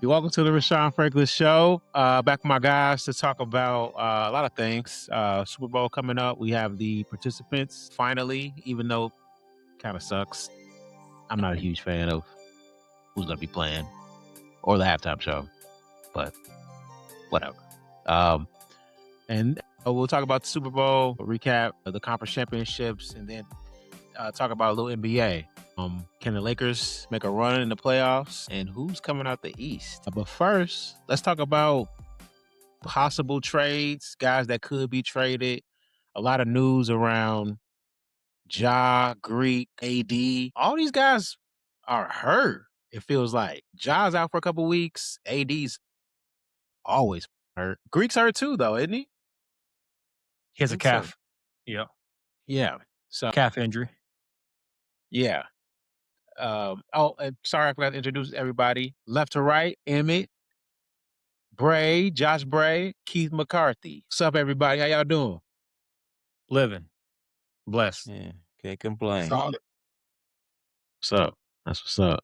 Welcome to the Rashawn Franklin Show. Back with my guys to talk about a lot of things. Super Bowl coming up. We have the participants finally, even though it kind of sucks. I'm not a huge fan of who's going to be playing or the halftime show, but whatever. And we'll talk about the Super Bowl, recap of the conference championships, and then talk about a little NBA. Can the Lakers make a run in the playoffs? And who's coming out the East? But first, let's talk about possible trades, guys that could be traded. A lot of news around Ja, Grrek, AD. All these guys are hurt, it feels like. Ja's out for a couple weeks. AD's always hurt. Greek's hurt too, though, isn't he? He has a calf. So. Yeah. Yeah. So calf injury. Yeah. Sorry, I forgot to introduce everybody. Left to right, Emmett, Bray, Josh Bray, Keith McCarthy. What's up, everybody? How y'all doing? Living. Blessed. Yeah, can't complain. Solid. What's up? That's what's up.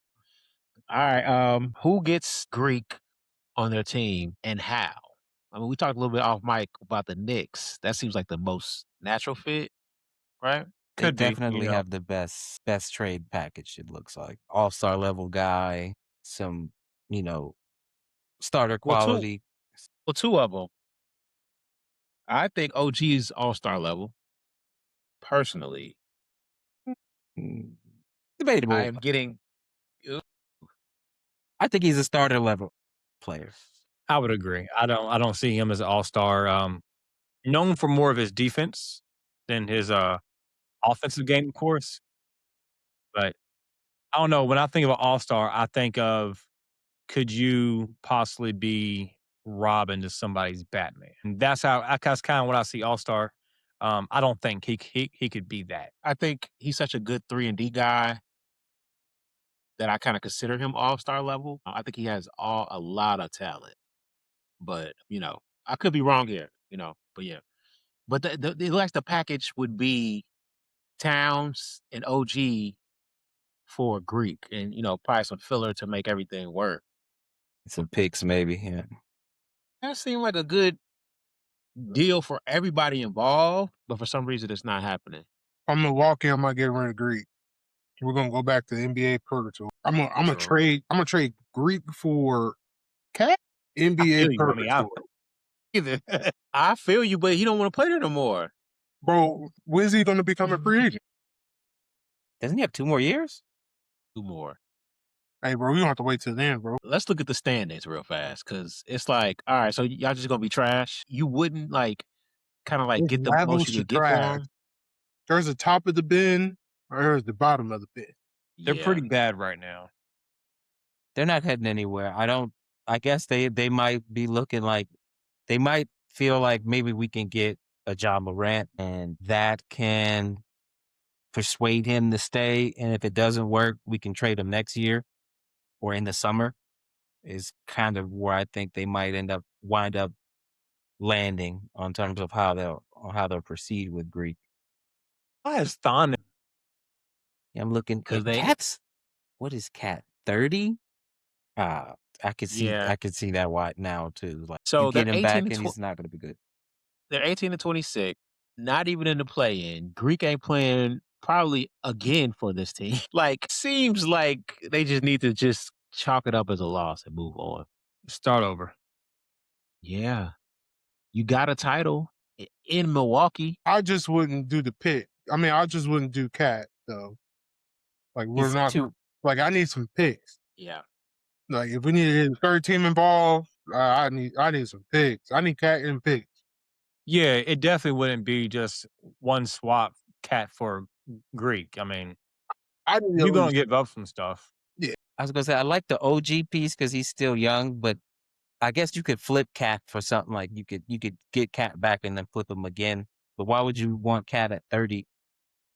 All right. Who gets Grrek on their team and how? I mean, we talked a little bit off mic about the Knicks. That seems like the most natural fit, right? They Could be, definitely have the best trade package, it looks like. All-star level guy, some, starter quality. Well, two of them. I think OG is all-star level, personally. Debatable. I am getting. I think he's a starter level player. I would agree. I don't see him as an all-star. Known for more of his defense than his offensive game, of course. But I don't know. When I think of an all-star, I think of, could you possibly be Robin to somebody's Batman? And that's kind of what I see all-star. I don't think he could be that. I think he's such a good 3-and-D guy that I kind of consider him all-star level. I think he has a lot of talent. But, I could be wrong here, but yeah. But the package would be Towns and OG for Grrek and, probably some filler to make everything work. Some picks maybe, yeah. That seemed like a good deal for everybody involved, but for some reason it's not happening. I'm Milwaukee. I might get rid of Grrek. We're gonna go back to NBA purgatory. I'm gonna trade Grrek for Cat. NBA purgatory. I feel you, but he don't want to play there no more. Bro, when is he gonna become a free agent? Doesn't he have 2 more years? 2 more. Hey, bro, we don't have to wait till then, bro. Let's look at the standings real fast, because it's like, all right, so y'all just gonna be trash. You wouldn't kind of get the most you could get for him. There's the top of the bin, or there's the bottom of the bin. They're pretty bad right now. They're not heading anywhere. I guess they might be looking like, they might feel like maybe we can get a John Morant and that can persuade him to stay. And if it doesn't work, we can trade him next year or in the summer, is kind of where I think they might wind up landing on terms of how they'll proceed with Grrek. I has Thon. Yeah, I'm looking because Cat's, what is Cat, 30? I could see that wide now too. Like, so you get him back and he's not going to be good. They're 18-26, not even in the play-in. Grrek ain't playing probably again for this team. Seems like they just need to just chalk it up as a loss and move on. Start over. Yeah. You got a title in Milwaukee. I just wouldn't do the pick. I mean, I just wouldn't do Cat, though. I need some picks. Yeah. Like, if we need a third team involved, I need some picks. I need Cat and picks. Yeah, it definitely wouldn't be just one swap Cat for Grrek. I mean, you're going to give up some stuff. Yeah. I was going to say, I like the OG piece because he's still young, but I guess you could flip Cat for something like you could get Cat back and then flip him again. But why would you want Cat at 30?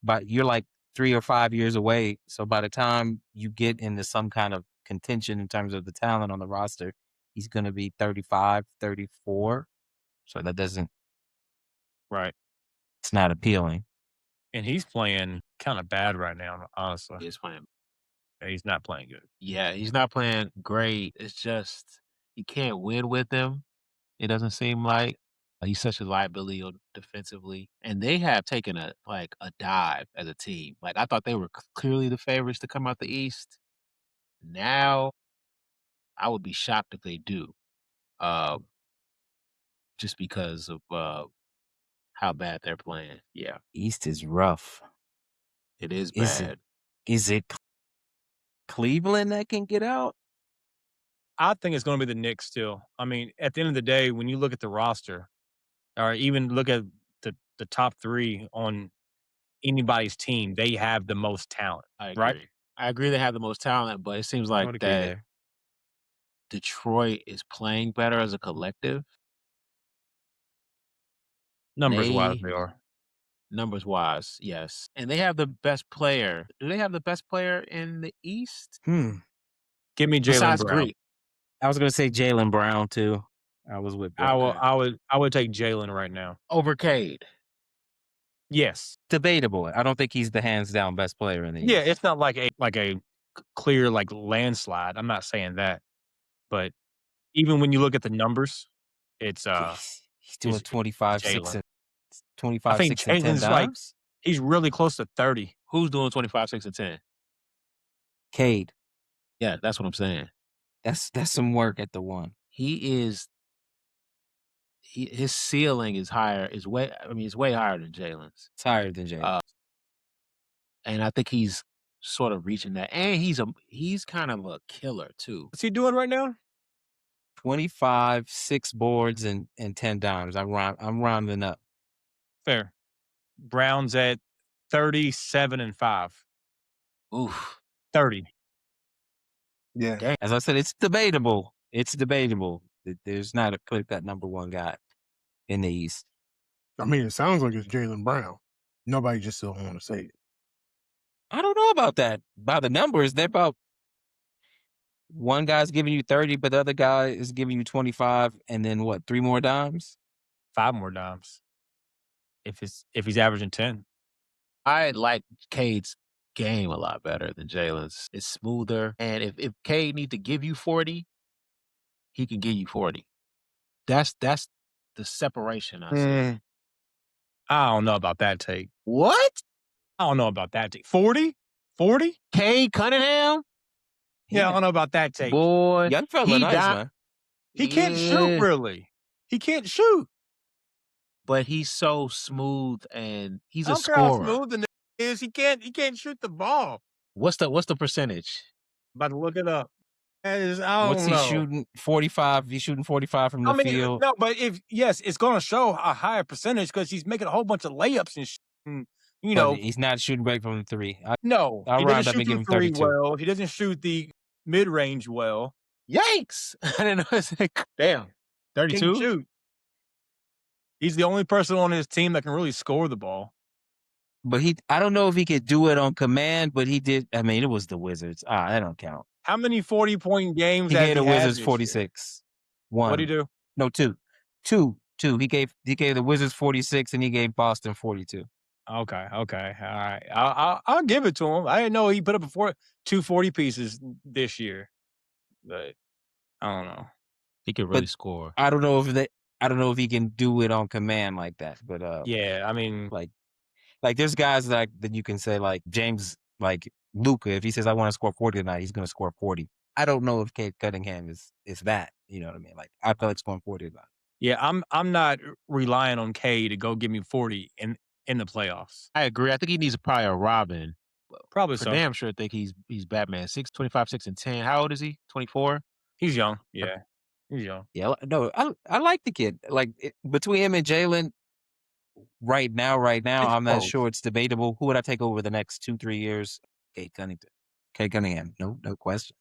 But you're like 3 or 5 years away. So by the time you get into some kind of contention in terms of the talent on the roster, he's going to be 35, 34. So that doesn't. Right. It's not appealing. And he's playing kind of bad right now, honestly. He's playing. He's not playing good. Yeah, he's not playing great. It's just you can't win with him. It doesn't seem like he's such a liability defensively, and they have taken a dive as a team. Like I thought they were clearly the favorites to come out the East. Now, I would be shocked if they do, uh, just because of how bad they're playing. Yeah, East is rough. it is Is it? bad. Is it Cleveland that can get out? I think it's going to be the Knicks still. I mean, at the end of the day, when you look at the roster, or even look at the top 3 on anybody's team, they have the most talent, I right? agree. I agree they have the most talent, but it seems I like would agree that there. Detroit is playing better as a collective. Numbers-wise, They they are. numbers wise, yes. And they have the best player. Do they have the best player in the East? Give me Jaylen Besides Brown. Greek. I was going to say Jaylen Brown too. I was with I Brown. would take Jaylen right now. Over Cade. Yes. Debatable. I don't think he's the hands down best player in the Yeah, East. it's not like a clear landslide. I'm not saying that. But even when you look at the numbers, it's He's doing 25, 6, Jaylen. and I 25, think 6, and 10 Jaylen's like dimes. he's really close to 30. Who's doing 25, 6, and 10? Cade. Yeah, that's what I'm saying. That's some work at the one. His ceiling is higher, it's way higher than Jalen's. It's higher than Jaylen. And I think he's sort of reaching that. And he's kind of a killer too. What's he doing right now? 25, 6 boards, and 10 dimes. I'm rounding up. Fair. Brown's at 37 and 5. Oof. 30. Yeah. Dang. As I said, it's debatable. It's debatable. There's not a clear-cut number one guy in the East. I mean, it sounds like it's Jaylen Brown. Nobody just don't want to say it. I don't know about that. By the numbers, they're about one guy's giving you 30, but the other guy is giving you 25, and then what, 3 more dimes? 5 more dimes. If he's averaging 10. I like Cade's game a lot better than Jalen's. It's smoother. And if Cade need to give you 40, he can give you 40. That's the separation I see. I don't know about that take. What? I don't know about that take. 40? 40? Cade Cunningham? Yeah, I don't know about that take. Boy, Young fella, he nice, died. man. He can't shoot, really. He can't shoot. But he's so smooth and he's I a don't care how scorer. smooth the is. He can't shoot the ball. What's the percentage? About to look it up. I don't What's he know. shooting? 45. He's shooting 45 from the field. No, but it's going to show a higher percentage because he's making a whole bunch of layups and shit. And, But he's not shooting break from the 3. No, I'll he round doesn't up and shoot give the him 3 32. well. He doesn't shoot the mid-range well. Yikes. I didn't know. It's like, damn. Can 32? shoot. He's the only person on his team that can really score the ball. But I don't know if he could do it on command, but he did. I mean, it was the Wizards. That don't count. How many 40-point games He has gave he the had Wizards this 46. year? One. What'd he do? No, 2. 2. He gave the Wizards 46 and he gave Boston 42. Okay. All right. I'll give it to him. I didn't know he put up 2 40 pieces this year. But I don't know. He could really score. I don't know if he can do it on command like that. But Yeah, I mean, like there's guys that you can say like James, like Luka, if he says I want to score 40 tonight, he's going to score 40. I don't know if Cade Cunningham is that. You know what I mean? Like I feel like scoring 40 tonight. yeah, I'm not relying on Cade to go give me 40 in the playoffs. I agree. I think he needs probably a Robin. Probably For so. damn sure, I think he's Batman. 25, 6, and 10. How old is he? 24? He's young. Yeah. He's young. Yeah, no, I like the kid. Like between him and Jaylen, right now, I'm not sure. It's debatable. Who would I take over the next 2-3 years? Cade Cunningham. No question.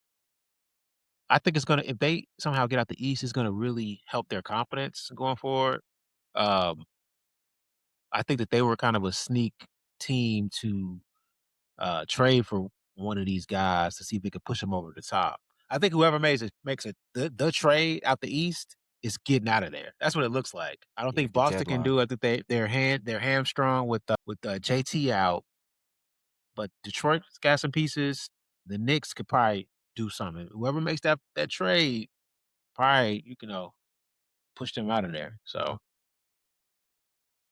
I think it's gonna, if they somehow get out the East, it's gonna really help their confidence going forward. I think that they were kind of a sneak team to trade for one of these guys to see if they could push them over the top. I think whoever makes the trade out the East is getting out of there. That's what it looks like. I don't think Boston can do it. I think they're hamstrung with JT out, but Detroit's got some pieces. the Knicks could probably do something. Whoever makes that trade, probably push them out of there. So,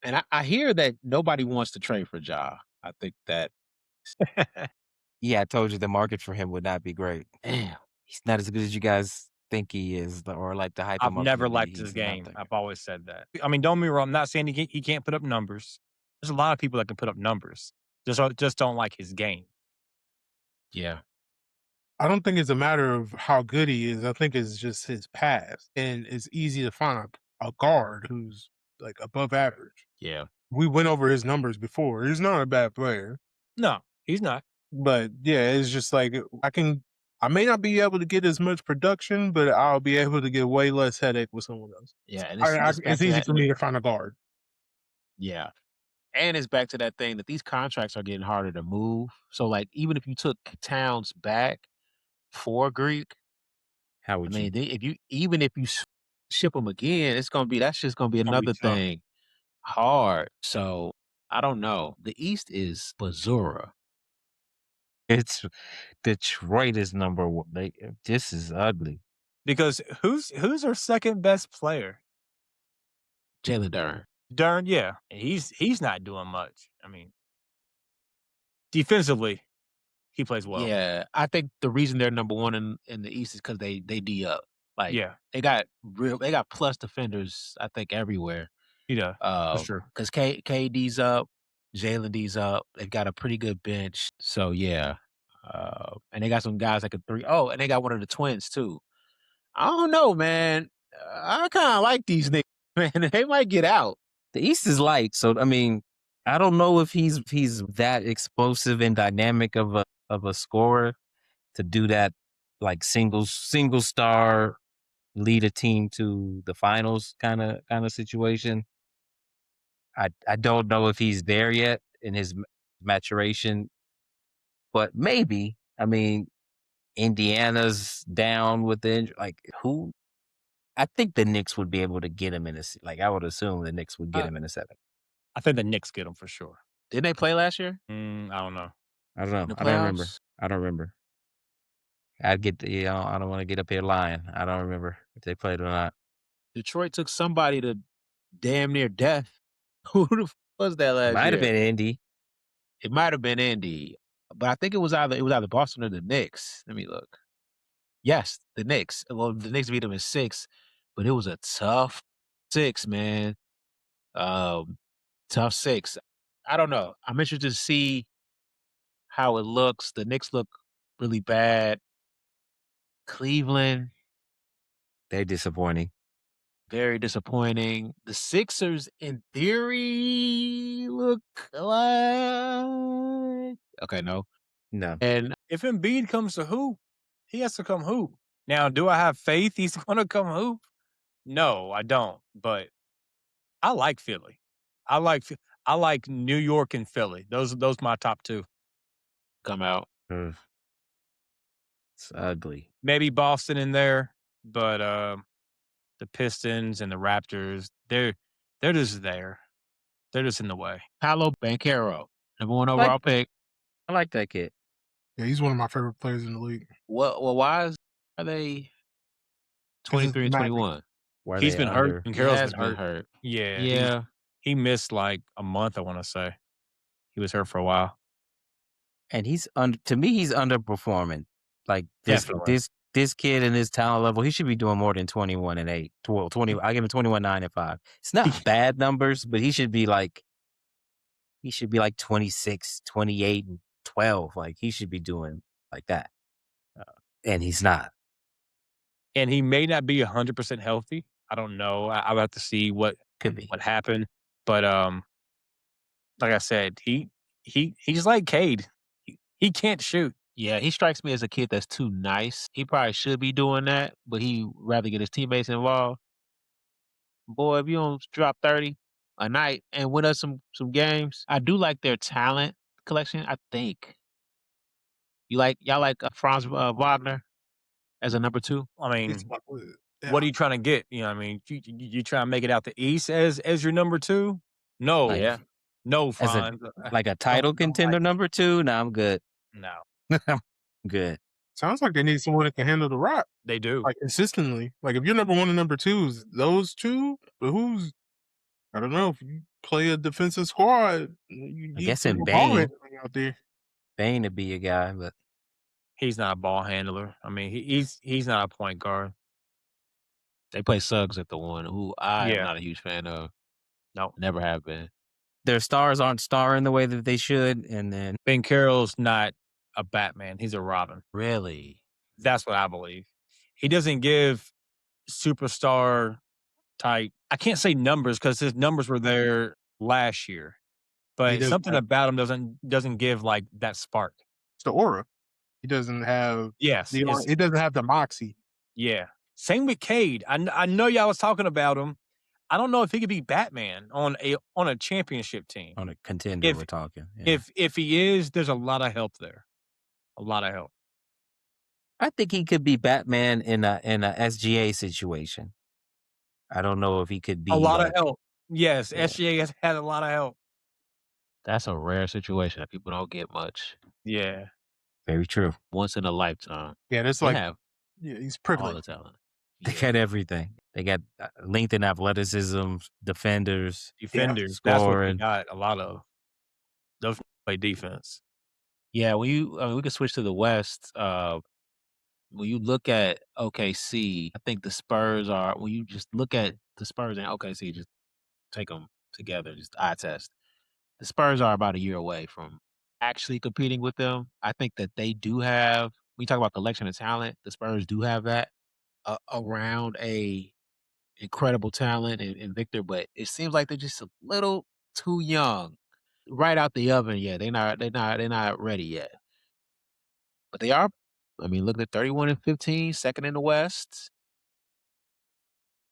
and I hear that nobody wants to trade for Ja. I think that. Yeah, I told you the market for him would not be great. Damn. He's not as good as you guys think he is, or like the hype I've him up never to be. liked his He's not game. that I've good. always said that. I mean, don't get me wrong. I'm not saying he can't put up numbers. There's a lot of people that can put up numbers. Just don't like his game. Yeah. I don't think it's a matter of how good he is. I think it's just his pass. And it's easy to find a guard who's like above average. Yeah. We went over his numbers before. He's not a bad player. No, he's not. But yeah, it's just like I may not be able to get as much production, but I'll be able to get way less headache with someone else. Yeah. And It's easy for me to find a guard. Yeah. And it's back to that thing that these contracts are getting harder to move. So, like, even if you took Towns back for Grrek, How would you? if you ship him again, that's just gonna be another tough. thing hard. So I don't know. The East is Bazura. It's Detroit is number one. This is ugly. Because who's our second best player? Jaylen Brown. Darn, yeah. He's not doing much. I mean, defensively, he plays well. Yeah, I think the reason they're number one in the East is because they D up. Like, Yeah. they got plus defenders. I think everywhere. Yeah, for sure. Because Cade D's up, Jaylen D's up. They've got a pretty good bench. So yeah, and they got some guys that could three. Oh, and they got one of the twins too. I don't know, man. I kind of like these niggas, man. They might get out. The East is light, so I mean, I don't know if he's that explosive and dynamic of a scorer to do that, like single star, lead a team to the finals kind of situation. I don't know if he's there yet in his maturation, but maybe. I mean, Indiana's down with the injury. Like, who? I think the Knicks would be able to get him in like, I would assume the Knicks would get him in a 7. I think the Knicks get him for sure. Didn't they play last year? I don't know. I don't know. The I don't remember. playoffs? I don't remember. I don't want to get up here lying. I don't remember if they played or not. Detroit took somebody to damn near death. Who the fuck was that last year? Might have been Indy. It might have been Indy, but I think it was either Boston or the Knicks. Let me look. Yes, the Knicks. Well, the Knicks beat them in 6, but it was a tough 6, man. Tough 6. I don't know. I'm interested to see how it looks. The Knicks look really bad. Cleveland, They're disappointing. very disappointing. The Sixers, in theory, look like okay, no. And if Embiid comes to hoop, he has to come hoop. Now, do I have faith he's going to come hoop? No, I don't. But I like Philly. I like New York and Philly. Those my top 2. Come out. It's ugly. Maybe Boston in there, but the Pistons and the Raptors, they're just there. They're just in the way. Paolo Banchero, number 1 overall pick. I like that kid. Yeah, he's one of my favorite players in the league. Well, why are they 23 and 21? He's been hurt. And Carroll's been hurt. Yeah. He missed like a month, I want to say. He was hurt for a while. And to me, he's underperforming. Like this kid and his talent level, he should be doing more than 21 and 8. 20. I give him 21, 9 and 5. It's not bad numbers, but he should be like 26, 28 and 12. Like, he should be doing like that. And he's not. And he may not be 100% healthy. I don't know. I'll have to see what happened. But like I said, he's like Cade. He can't shoot. Yeah, he strikes me as a kid that's too nice. He probably should be doing that, but he rather get his teammates involved. Boy, if you don't drop 30 a night and win us some games, I do like their talent collection. I think y'all like Franz Wagner as a number 2. I mean, what are you trying to get? You know, what I mean, you trying to make it out the East as your number 2? No, no, Franz. Like a title contender number 2? No, I'm good. No. Good. Sounds like they need someone that can handle the rock They do. like consistently. Like if you're number one and number twos, those two, but who's I don't know if you play a defensive squad, you I need guess some in more ball Bane, handling out there. Bane would be a guy, but He's not a ball handler. I mean, he's not a point guard. They play Suggs at the one, who I am Yeah. not a huge fan of. No. Never have been. their stars aren't starring the way that they should. And then Banchero's not a Batman. He's a Robin. Really? That's what I believe. He doesn't give superstar type. I can't say numbers because his numbers were there last year, but doesn't something have- about him doesn't give like that spark. It's the aura. He doesn't have Yes, he doesn't have the moxie. yeah. Same with Cade. I know y'all was talking about him. I don't know if he could be Batman on a championship team. on a contender, If- we're talking. Yeah. If he is, there's a lot of help there. A lot of help. I think he could be Batman in a SGA situation. I don't know if he could be A lot of like- help. Yes, Yeah. SGA has had a lot of help. That's a rare situation that people don't get much. Yeah. Very true. Once in a lifetime. Yeah, that's They like have he's all the privileged. talent. They Yeah. got everything. They got length and athleticism, defenders. Defenders. That's what they scoring. got a lot of. Those play defense. Yeah, when we can switch to the West. When you look at OKC, I think the Spurs are. When you just look at the Spurs and OKC, just take them together, just eye test. The Spurs are about a year away from actually competing with them. I think that they do have. We talk about collection of talent. The Spurs do have that around a incredible talent and Victor, but it seems like they're just a little too young. Right out the oven, yeah. They're not ready yet. But they are. I mean, look at 31-15, second in the West.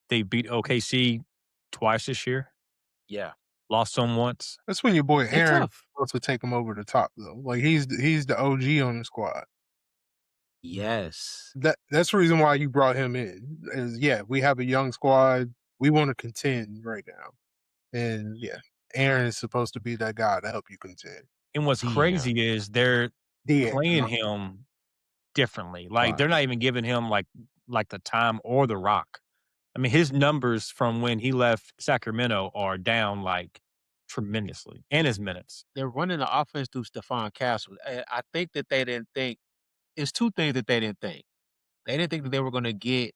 They beat OKC twice this year. Yeah. Lost them once. That's when your boy They're Aaron tough. supposed to take him over the top though. Like he's the OG on the squad. Yes. That's the reason why you brought him in. Is we have a young squad. We want to contend right now. And Aaron is supposed to be that guy to help you contend. And what's Yeah. crazy is they're Yeah. playing him differently. Like Right. they're not even giving him like the time or the rock. I mean, his numbers from when he left Sacramento are down like tremendously, and his minutes. They're running the offense through Stephon Castle. I think that they didn't think. It's two things that they didn't think. They didn't think that they were going to get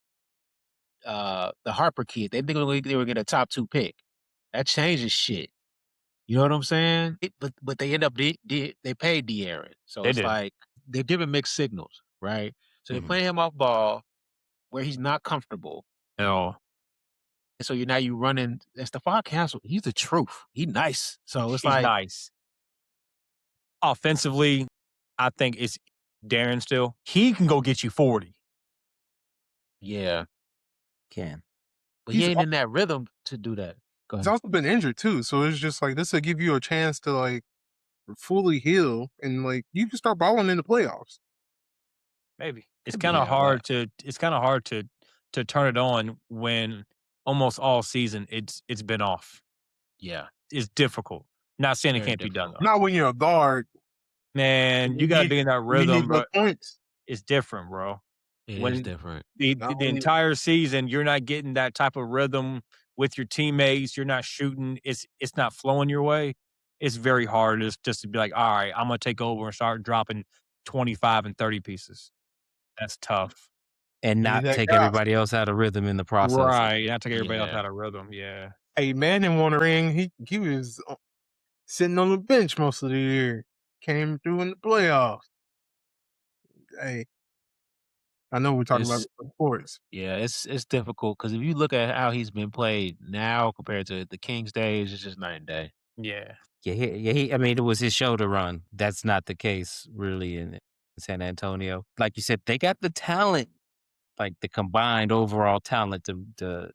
the Harper kid. They didn't think they were going to get a top 2 pick. That changes shit. You know what I'm saying? But they end up they paid De'Aaron, so They it's did. like they're giving mixed signals, right? So they're Mhm. playing him off ball where he's not comfortable. Oh, And so you running and Stephon Castle, he's the truth. He's nice. So it's he's like nice. Offensively, I think it's Darren still. He can go get you 40. yeah. Can. But he He's ain't in that rhythm to do that. Go He's ahead. also been injured too. So it's just like this will give you a chance to like fully heal and like you can start balling in the playoffs. Maybe. It's Could be, kind of yeah, hard to turn it on when almost all season it's been off. Yeah. It's difficult. Not saying it Very can't be done difficult. though. Not when you're a guard. Man, you got to be in that You need rhythm, those but points. it's different, bro. It is When different. the Not the only- entire season you're not getting that type of rhythm with your teammates, you're not shooting, it's not flowing your way. It's very hard just to be like, all right, I'm gonna take over and start dropping 25 and 30 pieces. That's tough. And You not that take guy. everybody else out of rhythm in the process. Right. Not take everybody else Yeah. out of rhythm. Yeah. Hey, Manning won a ring. He was sitting on the bench most of the year. Came through in the playoffs. Hey, I know we're talking about It's- sports. Yeah, it's difficult because if you look at how he's been played now compared to the Kings days, it's just night and day. Yeah. I mean, it was his show to run. That's not the case really in San Antonio. Like you said, they got the talent, like the combined overall talent to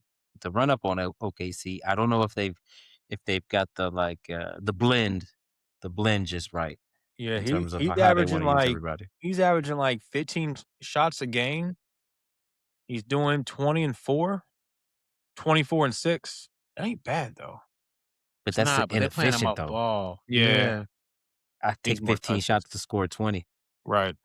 run up on OKC. I don't know if they've got the blend just right Yeah. in terms of He's how they averaging want to use like everybody. he's averaging like 15 shots a game. He's doing 20-4, 24-6. That ain't bad though. But It's that's not, but they're playing him inefficient off though. ball. Yeah. I take Needs more 15 touches. shots to score 20. Right.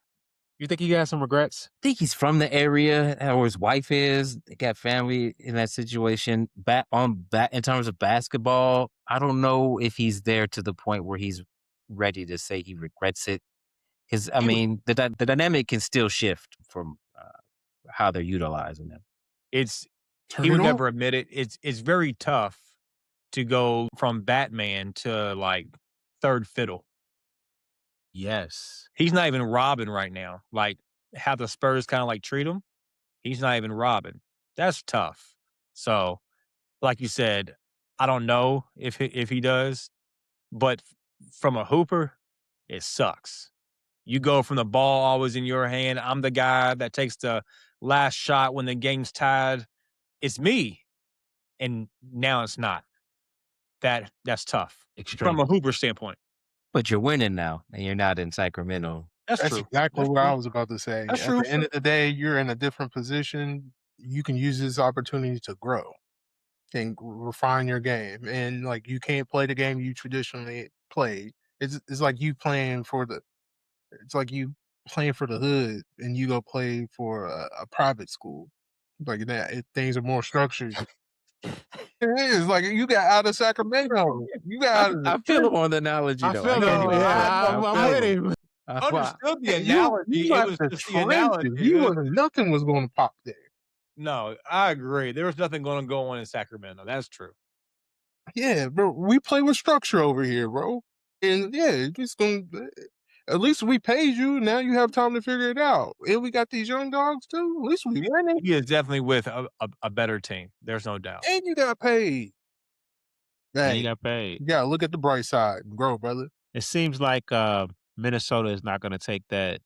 You think he has some regrets? I think he's from the area, or his wife is. They got family in that situation. In terms of basketball, I don't know if he's there to the point where he's ready to say he regrets it. Because I mean, the dynamic can still shift from how they're utilizing him. He would never admit it. It's very tough to go from Batman to like third fiddle. Yes. He's not even robbing right now. Like how the Spurs kind of like treat him. He's not even robbing. That's tough. So, like you said, I don't know if he does, but from a hooper, it sucks. You go from the ball always in your hand. I'm the guy that takes the last shot when the game's tied. It's me. And now it's not. That's tough. Extreme. From a hooper standpoint. But you're winning now, and you're not in Sacramento. That's true. Exactly That's what I true. was about to say. That's At true. the end of the day, you're in a different position. You can use this opportunity to grow and refine your game. And like you can't play the game you traditionally played. It's like you playing for the hood and you go play for a private school. Like that, things are more structured. It is like you got out of Sacramento. You got out of I feel him on the analogy, I though. feel can't him. even Yeah, front. I'm with him. Understood the you analogy. It left was the just the trenches. analogy. You wasn't nothing was going to pop there. No, I agree. There was nothing going to go on in Sacramento. That's true. Yeah, bro. We play with structure over here, bro. And yeah, it's going. At least we paid you. Now you have time to figure it out. And we got these young dogs too. At least we winning. He is definitely with a better team. There's no doubt. And you got paid. And Hey, he got paid. you gotta look at the bright side and grow, brother. It seems like Minnesota is not going to take that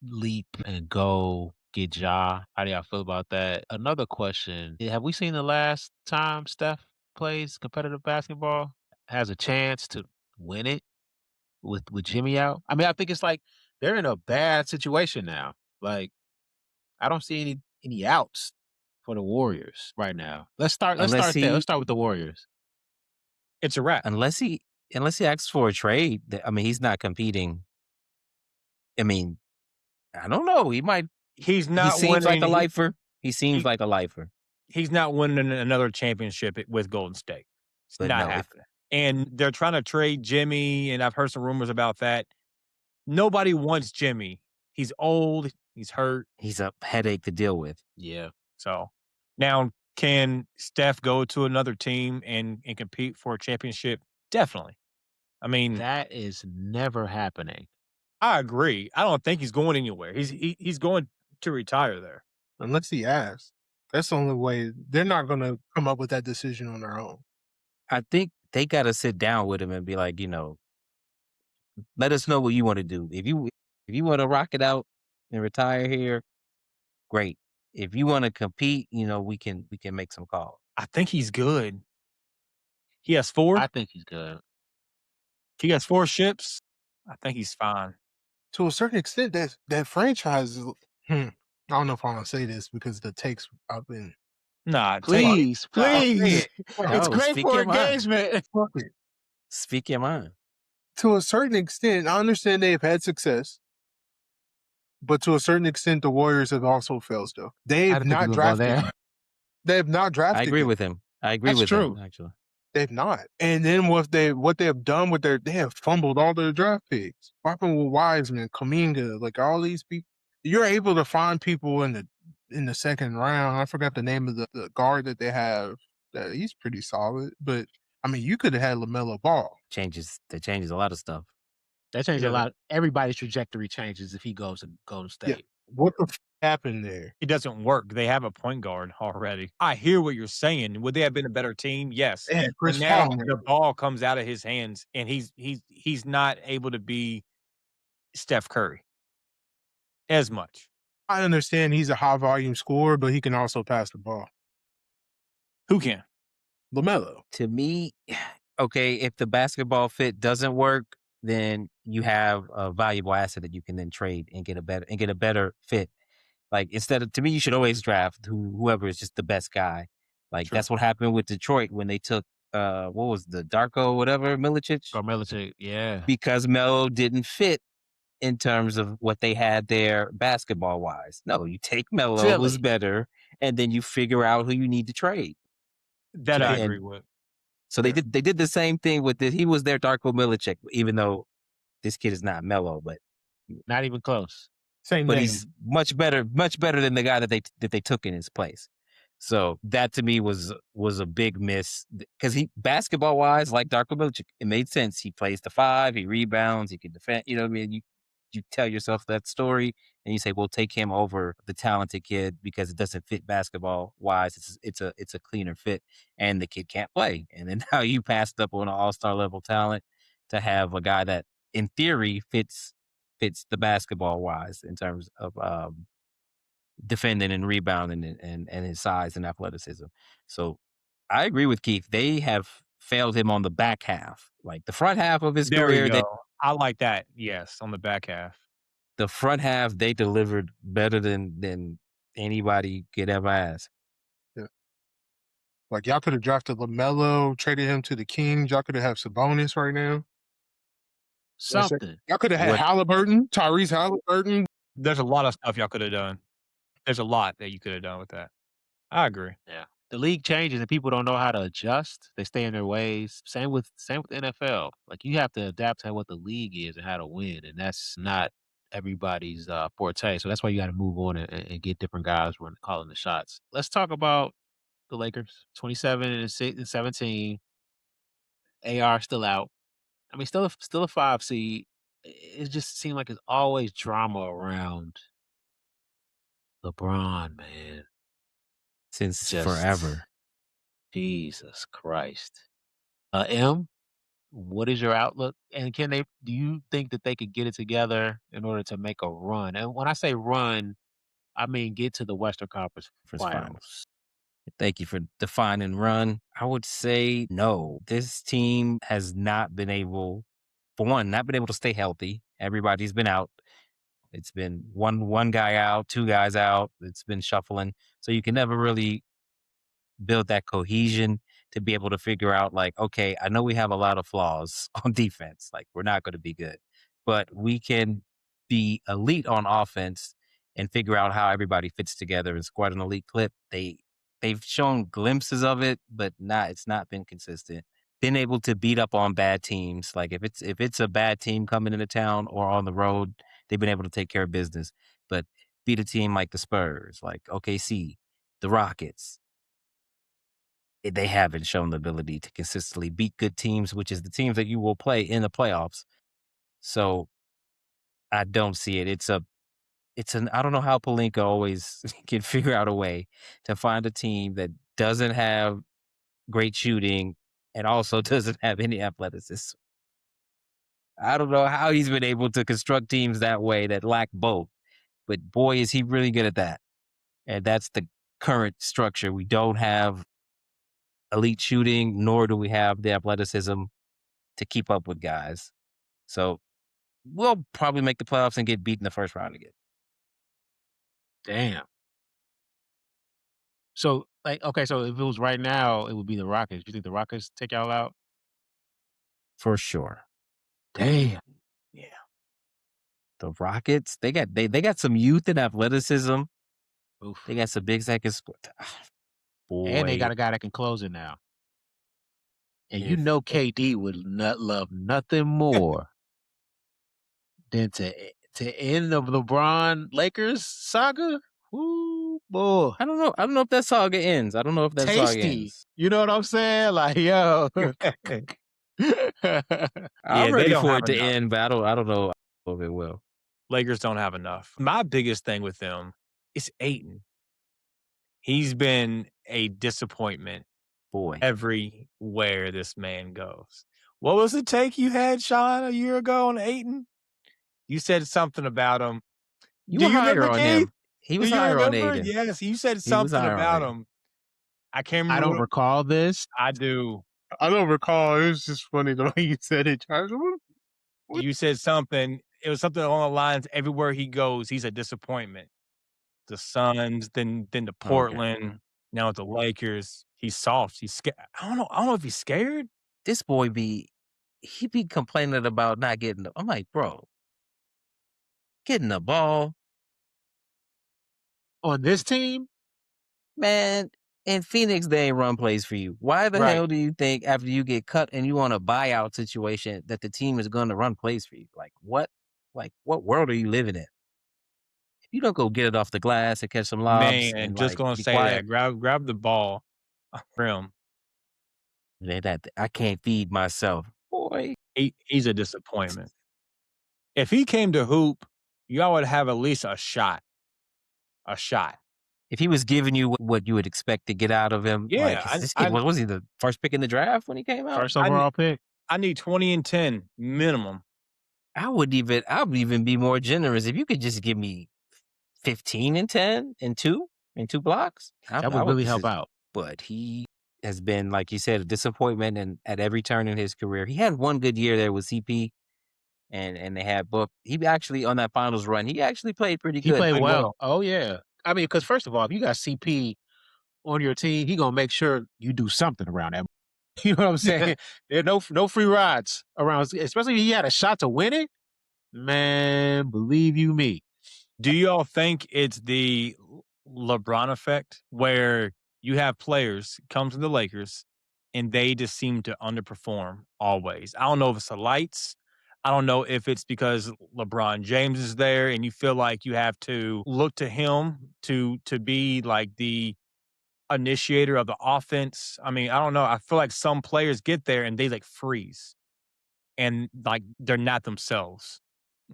leap and go get Ja. How do y'all feel about that? Another question. Have we seen the last time Steph plays competitive basketball? Has a chance to win it with Jimmy out? I mean, I think it's like they're in a bad situation now. Like, I don't see any outs for the Warriors right now. Let's start there. Let's start with the Warriors. It's a wrap. Unless he asks for a trade, I mean, he's not competing. I mean, I don't know. He might. He's not. He seems like a lifer. He seems like a lifer. He's not winning another championship with Golden State. It's But not no, happening. And they're trying to trade Jimmy, and I've heard some rumors about that. Nobody wants Jimmy. He's old. He's hurt. He's a headache to deal with. Yeah. So now, can Steph go to another team and compete for a championship? Definitely. I mean, that is never happening. I agree. I don't think he's going anywhere. He's going to retire there. Unless he asks. That's the only way. They're not going to come up with that decision on their own. I think they got to sit down with him and be like, let us know what you want to do. If you want to rock it out and retire here, great. If you want to compete, we can make some calls. I think he's good. He has 4. I think he's good. He has 4 ships. I think he's fine. To a certain extent, that franchise is. I don't know if I want to say this because the takes I've been. Nah, please. It's No, great for engagement. Speak your mind. To a certain extent, I understand they've had success, but to a certain extent, the Warriors have also failed still. They've not drafted. They have not drafted. I agree with him. I agree with him, actually. They've not. And then what they have done with they have fumbled all their draft picks. What happened with Wiseman, Kuminga, like all these people? You're able to find people in the second round. I forgot the name of the guard that they have. He's pretty solid, but I mean, you could have had LaMelo Ball. That changes a lot of stuff. That changes a lot. Everybody's trajectory changes if he goes to Golden State. Yeah. What the happened there? It doesn't work. They have a point guard already. I hear what you're saying. Would they have been a better team? Yes. Chris now Paul, the ball comes out of his hands, and he's not able to be Steph Curry as much. I understand he's a high volume scorer, but he can also pass the ball. Who can? LaMelo. To me, okay, if the basketball fit doesn't work, then you have a valuable asset that you can then trade and get a better fit. Like to me, you should always draft whoever is just the best guy. Like that's what happened with Detroit when they took what was the Darko whatever Milicic? Milicic, yeah. Because Melo didn't fit in terms of what they had there basketball wise. No, you take Melo, who's Silly. better, and then you figure out who you need to trade. That I And agree with. so they did the same thing with this. He was their Darko Milicic, even though this kid is not Melo, but Not even close. Same but name. he's much better than the guy that they took in his place. So that to me was a big miss because he basketball wise, like Darko Milicic, it made sense. He plays the 5, he rebounds, he can defend. You know what I mean? You tell yourself that story and you say, "We'll take him over the talented kid because it doesn't fit basketball wise. It's a cleaner fit, and the kid can't play." And then now you passed up on an all-star level talent to have a guy that in theory fits the basketball wise in terms of defending and rebounding and his size and athleticism. So I agree with Keith. They have failed him on the back half. Like the front half of his There we career, go. I like that. Yes, on the back half. the front half they delivered better than anybody could ever ask. Like y'all could have drafted LaMelo, traded him to the Kings. Y'all could have had Sabonis right now. Something. Y'all could have had What- Halliburton, Tyrese Halliburton. There's a lot of stuff y'all could have done. There's a lot that you could have done with that. I agree. Yeah. The league changes and people don't know how to adjust. They stay in their ways. Same with the NFL. Like you have to adapt to what the league is and how to win, and that's not everybody's forte. So that's why you got to move on and get different guys when calling the shots. Let's talk about the Lakers. 27 and 17. AR still out. I mean, still a 5 seed. It just seemed like it's always drama around LeBron, man. Since Just forever. Jesus Christ. M, what is your outlook? And do you think that they could get it together in order to make a run? And when I say run, I mean get to the Western Conference Finals. Thank you for defining run. I would say no. This team has not been able, for one, not been able to stay healthy. Everybody's been out. It's been one guy out, 2 guys out. It's been shuffling. So you can never really build that cohesion to be able to figure out like, okay, I know we have a lot of flaws on defense. Like we're not going to be good, but we can be elite on offense and figure out how everybody fits together and squad an elite clip. They've shown glimpses of it, but it's not been consistent. Been able to beat up on bad teams. Like if it's a bad team coming into town or on the road, they've been able to take care of business. But beat a team like the Spurs, like OKC, the Rockets, they haven't shown the ability to consistently beat good teams, which is the teams that you will play in the playoffs. So I don't see it. I don't know how Pelinka always can figure out a way to find a team that doesn't have great shooting and also doesn't have any athleticism. I don't know how he's been able to construct teams that way that lack both, but boy, is he really good at that. And that's the current structure. We don't have elite shooting, nor do we have the athleticism to keep up with guys. So we'll probably make the playoffs and get beat in the first round again. Damn. So, okay, so if it was right now, it would be the Rockets. You think the Rockets take y'all out? For sure. Damn. Yeah. The Rockets, they got some youth and athleticism. Oof. They got some bigs that can score. Boy. And they got a guy that can close it now. And you know KD would not love nothing more than to end the LeBron Lakers saga. Ooh, boy. I don't know if that saga ends. I don't know if that saga Tasty. ends. You know what I'm saying? Like, yo. I'm they ready don't for have it to enough. end, but I don't know if it will. Lakers don't have enough. My biggest thing with them is Ayton. He's been a disappointment Boy. everywhere this man goes. What was the take you had, Sean, a year ago on Ayton? You said something about him. You Do were you higher remember, on Keith? him. He was Do you higher on remember? Ayton. Yes, you said He was something higher on about Ayton. him. I can't I remember. don't recall this. I do. I don't recall. It was just funny the way you said it, Charles. What? You said something. It was something along the lines, everywhere he goes, he's a disappointment. The Suns, then to Portland, now with the Lakers. He's soft. He's scared. I don't know if he's scared. This boy he be complaining about not getting I'm like, bro, getting the ball. On this team, Man, in Phoenix, they ain't run plays for you. Why the Right. hell do you think after you get cut and you on a buyout situation that the team is going to run plays for you? Like what? Like what world are you living in? If you don't go get it off the glass and catch some lobs Man, and just like gonna be say quiet, that. Grab the ball. Rim. that I can't feed myself. Boy, He's a disappointment. If he came to hoop, y'all would have at least a shot. A shot. if he was giving you what you would expect to get out of him, like Yeah, this kid, was he the first pick in the draft when he came out? first overall pick. I need 20 and 10 minimum. I would even be more generous if you could just give me 15 and 10 and two blocks. That would really help out. But he has been, like you said, a disappointment and at every turn in his career. He had one good year there with CP and they had Book. He actually on that finals run, he actually played pretty He good. played well. Oh yeah. I mean, because first of all, if you got CP on your team, he gonna make sure you do something around that. You know what I'm saying? There are no free rides around, especially if he had a shot to win it. Man, believe you me. Do y'all think it's the LeBron effect where you have players come to the Lakers and they just seem to underperform always? I don't know if it's the lights. I don't know if it's because LeBron James is there and you feel like you have to look to him to be like the initiator of the offense. I mean, I don't know. I feel like some players get there and they like freeze and like they're not themselves.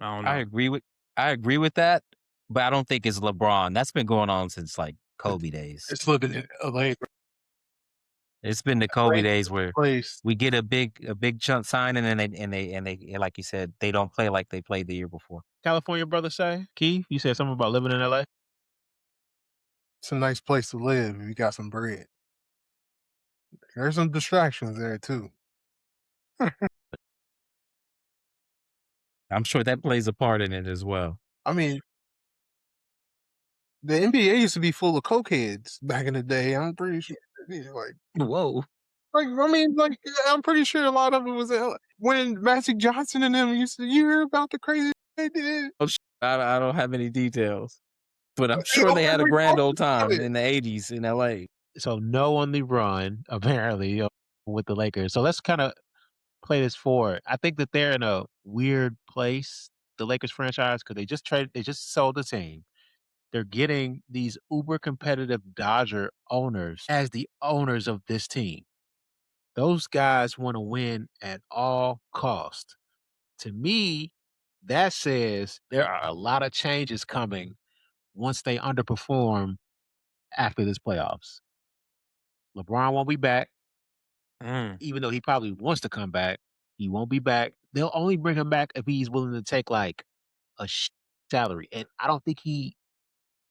I don't know. I agree with that, but I don't think it's LeBron. That's been going on since like Kobe days. It's looking at LA. It's been the Kobe days where Place. we get a big chunk signing and they like you said, they don't play like they played the year before. California brother say, Keith, you said something about living in LA. It's a nice place to live if you got some bread. There's some distractions there too. I'm sure that plays a part in it as well. I mean, the NBA used to be full of cokeheads back in the day. I'm pretty sure. Like, whoa. I'm pretty sure a lot of it was when Magic Johnson and them used to hear about the crazy they did. I don't have any details, but I'm sure they had a grand old time in the 80s in LA. So no on the run, apparently, with the Lakers. So let's kind of play this forward. I think that they're in a weird place, the Lakers franchise, because they just sold the team. They're getting these uber competitive Dodger owners as the owners of this team. Those guys want to win at all cost. To me, that says there are a lot of changes coming once they underperform after this playoffs. LeBron won't be back, even though he probably wants to come back. He won't be back. They'll only bring him back if he's willing to take like a salary, and I don't think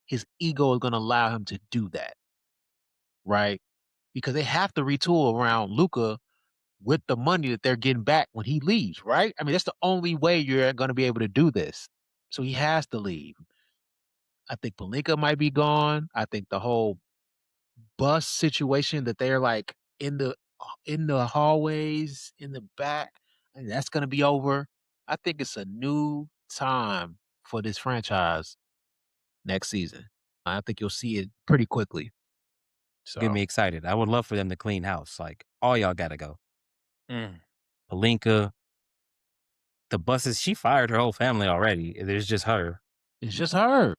his ego is going to allow him to do that, right? Because they have to retool around Luka with the money that they're getting back when he leaves, right? I mean, that's the only way you're going to be able to do this. So he has to leave. I think Pelinka might be gone. I think the whole bus situation that they're like in the hallways in the back, I mean, that's going to be over. I think it's a new time for this franchise next season. I think you'll see it pretty quickly. So Get me excited. I would love for them to clean house. Like all y'all got to go. Pelinka, the buses. She fired her whole family already. There's just her. It's just her.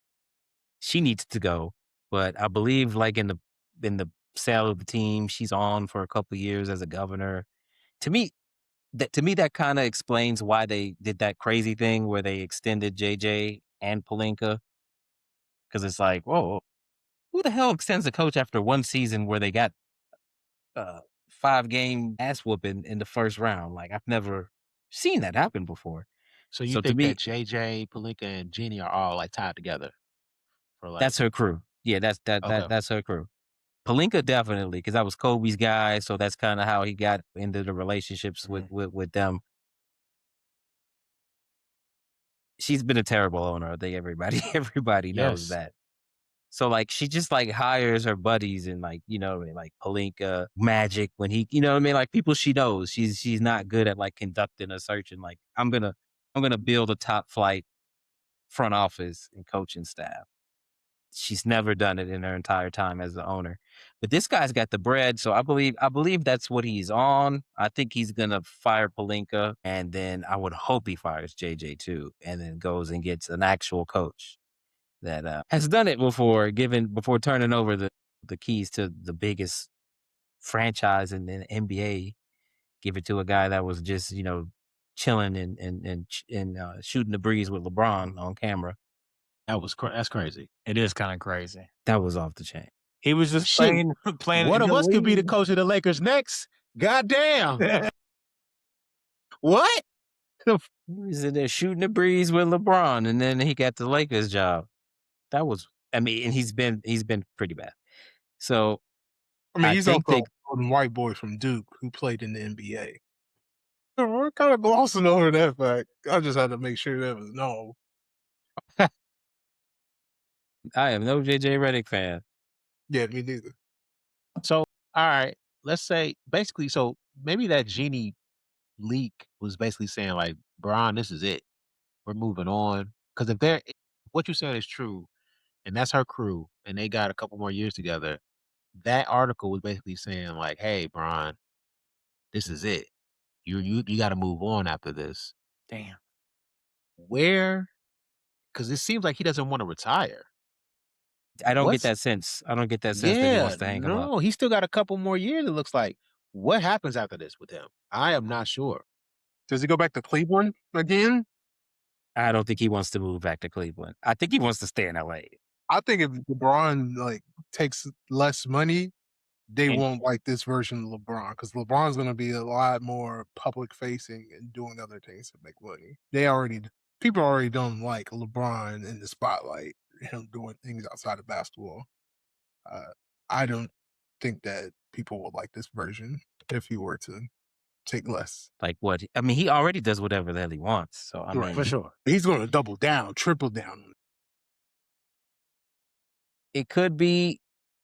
She needs to go. But I believe, like in the sale of the team, she's on for a couple of years as a governor. To me, that kind of explains why they did that crazy thing where they extended JJ and Pelinka. Because it's like, whoa, who the hell extends a coach after one season where they got 5-game ass whooping in the first round? Like I've never seen that happen before. So you So to think me- that JJ, Pelinka, and Jeanie are all like tied together? For like, That's her crew. Yeah, that's her crew. Pelinka definitely, because that was Kobe's guy, so that's kind of how he got into the relationships with them. She's been a terrible owner. I think everybody knows that. So like she just like hires her buddies and like, you know, like Pelinka, Magic when he, you know what I mean? Like people she knows. She's not good at like conducting a search and like I'm gonna build a top flight front office and coaching staff. She's never done it in her entire time as the owner. But this guy's got the bread, so I believe that's what he's on. I think he's gonna fire Pelinka, and then I would hope he fires JJ too, and then goes and gets an actual coach that has done it before, before turning over the keys to the biggest franchise in the NBA. Give it to a guy that was just chilling and shooting the breeze with LeBron on camera. That's crazy. It is kind of crazy. That was off the chain. He was just Shit, playing. One in of the us could be the league. coach of the Lakers next. Goddamn. What? He was in there shooting the breeze with LeBron, and then he got the Lakers job. And he's been pretty bad. So I mean, he's think also a golden white boy from Duke who played in the NBA. We're kind of glossing over that fact. I just had to make sure that was known. I am no JJ Redick fan. Yeah, me neither. So, all right, let's say basically, so maybe that Jeanie leak was basically saying like, Bron, this is it. We're moving on. Because what you're saying is true, and that's her crew, and they got a couple more years together. That article was basically saying like, hey, Bron, this is it. You got to move on after this. Damn. Where? Because it seems like he doesn't want to retire. I don't get that sense. I don't get that sense that he wants to hang him up. No, he still got a couple more years, it looks like. What happens after this with him? I am not sure. Does he go back to Cleveland again? I don't think he wants to move back to Cleveland. I think he wants to stay in LA. I think if LeBron takes less money, they won't like this version of LeBron because LeBron's going to be a lot more public facing and doing other things to make money. People already don't like LeBron in the spotlight, him doing things outside of basketball. I don't think that people will like this version if he were to take less. Like what? I mean, he already does whatever the hell he wants. So I mean, For sure. He's going to double down, triple down. It could be.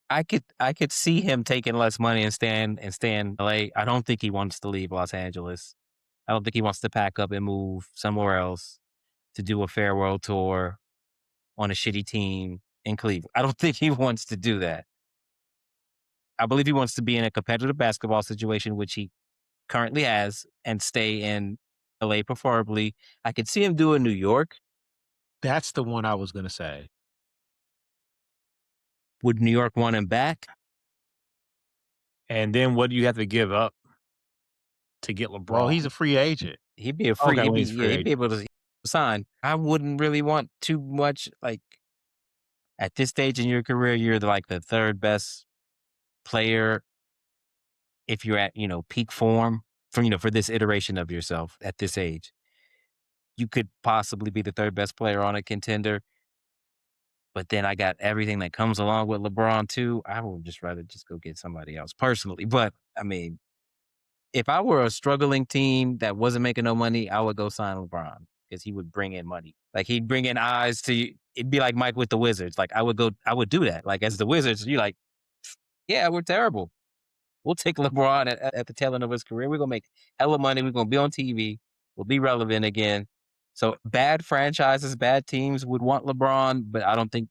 I could see him taking less money and staying in LA. I don't think he wants to leave Los Angeles. I don't think he wants to pack up and move somewhere else to do a farewell tour on a shitty team in Cleveland. I don't think he wants to do that. I believe he wants to be in a competitive basketball situation, which he currently has, and stay in LA preferably. I could see him do in New York. That's the one I was going to say. Would New York want him back? And then what do you have to give up to get LeBron? Well, he's a free agent. He'd be a free. Okay, He'd be able to sign. I wouldn't really want too much. Like at this stage in your career, you're the third best player. If you're at peak form for this iteration of yourself at this age, you could possibly be the third best player on a contender. But then I got everything that comes along with LeBron too. I would just rather just go get somebody else personally. But I mean, if I were a struggling team that wasn't making no money, I would go sign LeBron because he would bring in money. Like he'd bring in eyes to you. It'd be like Mike with the Wizards. Like I would do that. Like as the Wizards, you're like, yeah, we're terrible. We'll take LeBron at the tail end of his career. We're going to make hella money. We're going to be on TV. We'll be relevant again. So bad franchises, bad teams would want LeBron, but I don't think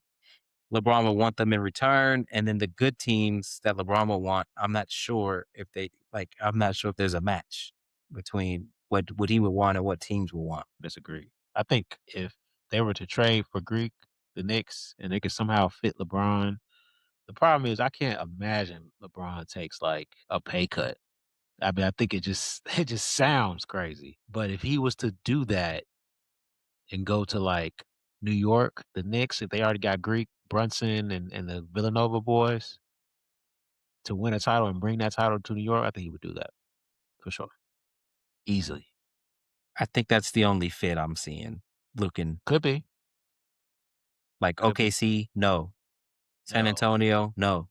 LeBron would want them in return. And then the good teams that LeBron will want, I'm not sure if there's a match between what he would want and what teams will want. Disagree. I think if they were to trade for Grrek, the Knicks, and they could somehow fit LeBron, the problem is I can't imagine LeBron takes like a pay cut. I mean, I think it just sounds crazy. But if he was to do that and go to like New York, the Knicks, if they already got Grrek, Brunson, and the Villanova boys to win a title and bring that title to New York, I think he would do that for sure, easily. I think that's the only fit I'm seeing. Looking Could be. like OKC, no. San Antonio, no.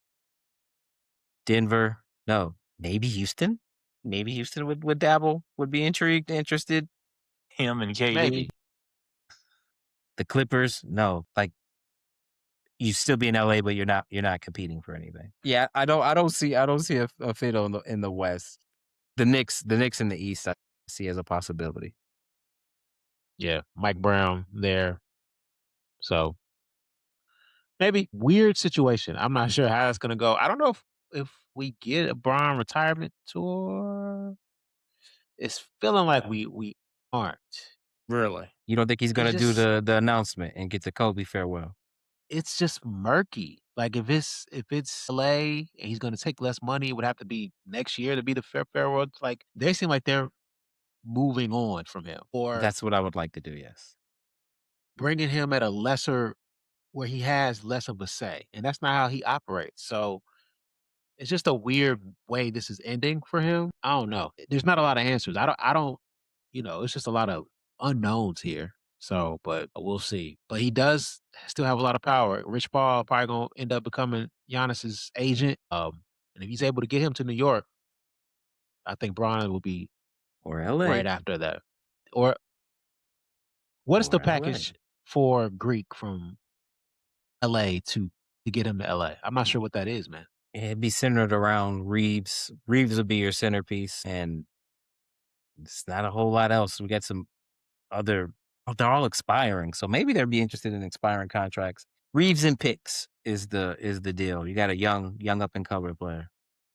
Denver, no. Maybe Houston. Maybe Houston would dabble, would be interested. Him and KD. Maybe. The Clippers, no. Like you still be in LA, but you're not competing for anything. Yeah, I don't see a fit in the West. The Knicks in the East, I see as a possibility. Yeah, Mike Brown there. So maybe weird situation. I'm not sure how it's gonna go. I don't know if we get a Braun retirement tour. It's feeling like we aren't. Really? You don't think he's It's gonna do just the announcement and get the Kobe farewell? it's just murky. Like if it's LA and he's gonna take less money, it would have to be next year to be the farewell. Like they seem like they're moving on from him or That's what I would like to do, yes. bringing him at a lesser where he has less of a say, and that's not how he operates. So it's just a weird way this is ending for him. I don't know. There's not a lot of answers. I don't it's just a lot of unknowns here. So, but we'll see. But he does still have a lot of power. Rich Paul probably gonna end up becoming Giannis's agent. And if he's able to get him to New York, I think Brian will be Or LA. right after that. Or what is Or the LA. package for Greek from LA to get him to LA? I'm not sure what that is, man. It'd be centered around Reaves. Reaves would be your centerpiece, and it's not a whole lot else. We got some other they're all expiring, so maybe they'd be interested in expiring contracts. Reaves and picks is the deal. You got a young up and cover player.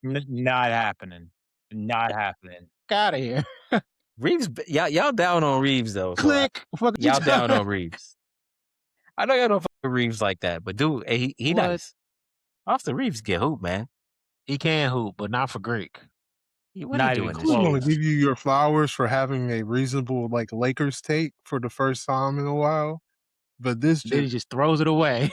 Not happening. Not happening. Get out of here. Reaves, y'all down on Reaves though. So Click. Fuck you y'all down talking- on Reaves. I know y'all don't fuck with Reaves like that, but dude, he What? nice. Austin Reaves get hoop, man. He can hoop, but not for Greek. What Not he even doing I this was year? going to close. give you your flowers for having a reasonable like Lakers take for the first time in a while, but this Then he just just throws it away.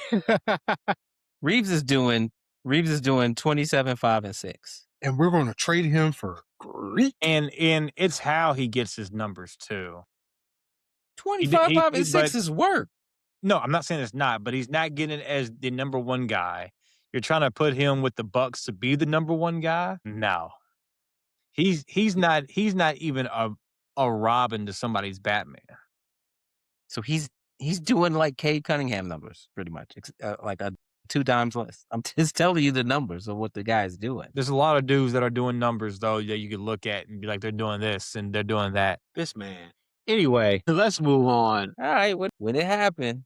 Reaves is doing 27, 5, and 6. and we're going to trade him for Greek. And it's how he gets his numbers too. 25, 5, and 6 but is work. no, I'm not saying it's not, but he's not getting it as the number one guy. You're trying to put him with the Bucks to be the number one guy? No. He's not even a Robin to somebody's Batman. So he's doing like Cade Cunningham numbers, pretty much, like a 2 dimes less. I'm just telling you the numbers of what the guy's doing. There's a lot of dudes that are doing numbers though that you could look at and be like, they're doing this and they're doing that. This man. Anyway, let's move on. All right, when it happened,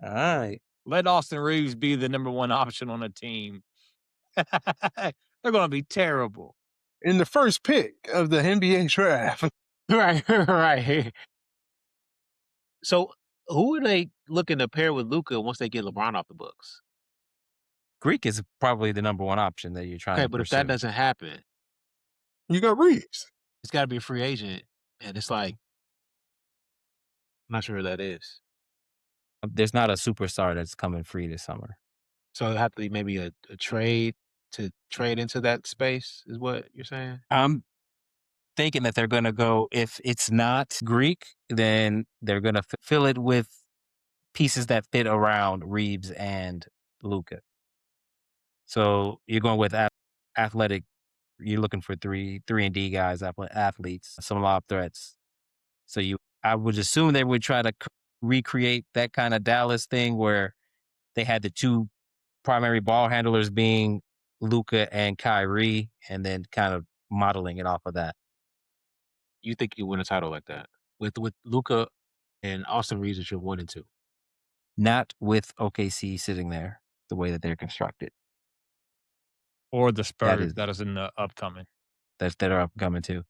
all right. Let Austin Reaves be the number one option on a team. They're going to be terrible. In the first pick of the NBA draft. Right, right. So who are they looking to pair with Luka once they get LeBron off the books? Greek is probably the number one option that you're trying Okay, to but pursue. if that doesn't happen, You got Reaves. it's got to be a free agent, and it's like I'm not sure who that is. There's not a superstar that's coming free this summer. So it'll have to be maybe a trade to trade into that space, is what you're saying? I'm thinking that they're going to go, if it's not Greek, then they're going to fill it with pieces that fit around Reaves and Luka. So you're going with athletic. You're looking for three and D guys, athletes, some lob threats. So I would assume they would try to recreate that kind of Dallas thing where they had the 2 primary ball handlers being Luka and Kyrie, and then kind of modeling it off of that. You think you win a title like that with Luka and Austin Reaves as your 1 and 2? Not with OKC sitting there the way that they're constructed. Or the Spurs is- that is in the upcoming. That are upcoming too.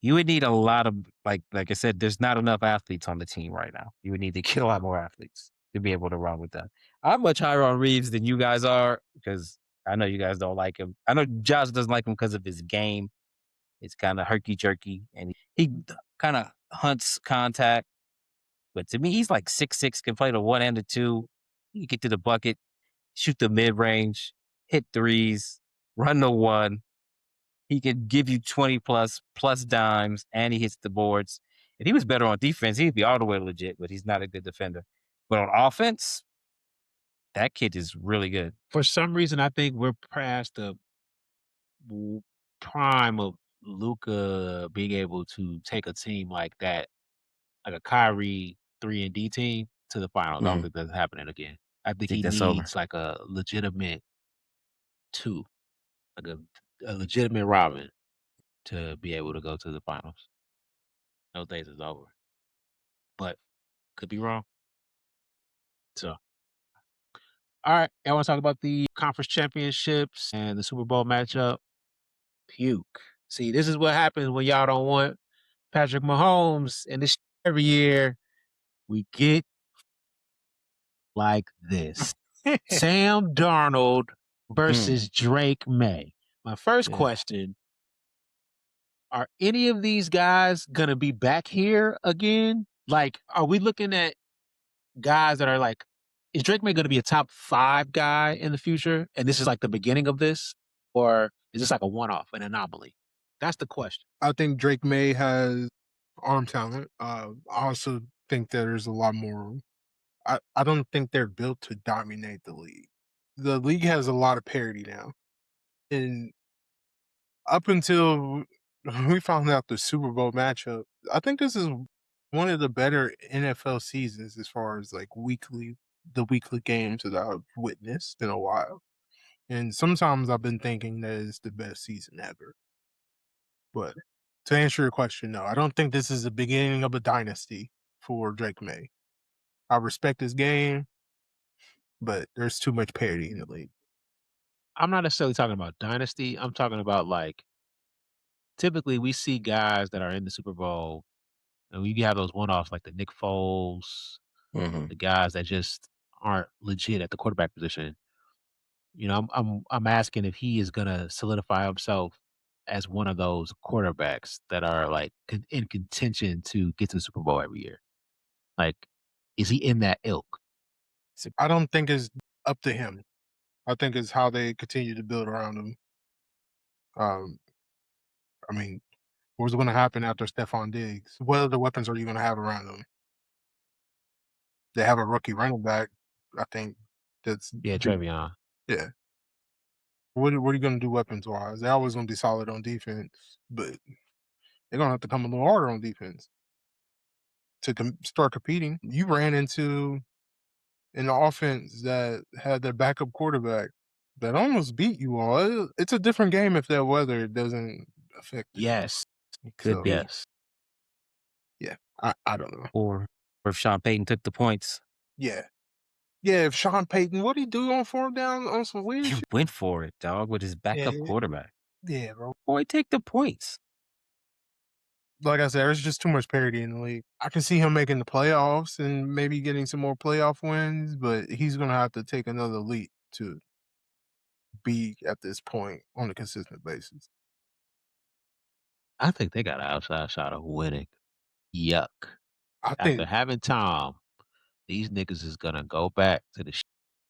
You would need a lot of like I said, there's not enough athletes on the team right now. You would need to get a lot more athletes to be able to run with that. I'm much higher on Reaves than you guys are because I know you guys don't like him. I know Josh doesn't like him because of his game. It's kind of herky jerky, and he kind of hunts contact. But to me, he's like 6'6", can play the 1 and the 2. He can get to the bucket, shoot the mid range, hit threes, run the 1. He can give you 20 plus dimes, and he hits the boards. If he was better on defense, he'd be all the way legit, but he's not a good defender. But on offense, that kid is really good. For some reason, I think we're past the prime of Luka being able to take a team like that, like a Kyrie 3 and D team, to the finals. I don't think that's happening again. I think he that's needs over. like a legitimate 2, like a legitimate Robin to be able to go to the finals. Those days is over. But could be wrong. So, all right, I want to talk about the conference championships and the Super Bowl matchup. Puke. See, this is what happens when y'all don't want Patrick Mahomes, and this every year we get like this. Sam Darnold versus Drake Maye. My first question, are any of these guys going to be back here again? Like, are we looking at guys that are like, is Drake Maye going to be a top 5 guy in the future? And this is like the beginning of this? Or is this like a one-off, an anomaly? That's the question. I think Drake Maye has arm talent. I also think there's a lot more. I don't think they're built to dominate the league. The league has a lot of parity now. And up until we found out the Super Bowl matchup, I think this is one of the better NFL seasons as far as like the weekly games that I've witnessed in a while. And sometimes I've been thinking that it's the best season ever. But to answer your question, no, I don't think this is the beginning of a dynasty for Drake Maye. I respect his game, but there's too much parity in the league. I'm not necessarily talking about dynasty. I'm talking about like, typically we see guys that are in the Super Bowl, and we have those one-offs like the Nick Foles, the guys that just aren't legit at the quarterback position. You know, I'm asking if he is gonna solidify himself as one of those quarterbacks that are like in contention to get to the Super Bowl every year. Like, is he in that ilk? I don't think it's up to him. I think it's how they continue to build around him. I mean, what's going to happen after Stephon Diggs? What other weapons are you going to have around him? They have a rookie running back, I think. That's Trevion. Yeah. What are you going to do weapons wise? They're always going to be solid on defense, but they're going to have to come a little harder on defense to start competing. You ran into an offense that had their backup quarterback that almost beat you all. It's a different game if that weather doesn't affect it. Yes. It could be. Yes. Yeah. I don't know. Or if Sean Payton took the points. Yeah. Yeah, if Sean Payton, what'd he do on 4th down on some weird He shit? went for it, dog, with his backup quarterback. Yeah, bro. Boy, take the points. Like I said, there's just too much parity in the league. I can see him making the playoffs and maybe getting some more playoff wins, but he's going to have to take another leap to be at this point on a consistent basis. I think they got an outside shot of winning. Yuck. After having Tom, these niggas is gonna go back to the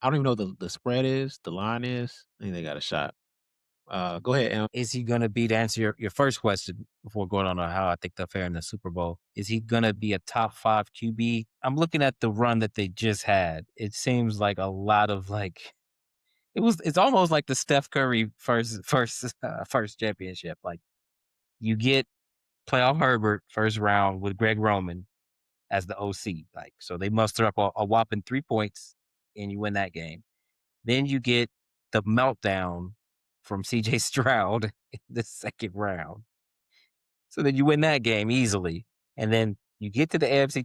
I don't even know the spread is, the line is. I think they got a shot. Go ahead, Em. Is he going to be, to answer your first question before going on to how I think they'll fare in the Super Bowl, is he going to be a top 5 QB? I'm looking at the run that they just had. It seems like a lot of like, it's almost like the Steph Curry first championship. Like, you get playoff Herbert first round with Greg Roman as the OC. Like, so they muster up a whopping 3 points and you win that game. Then you get the meltdown from CJ Stroud in the second round. So then you win that game easily. And then you get to the AFC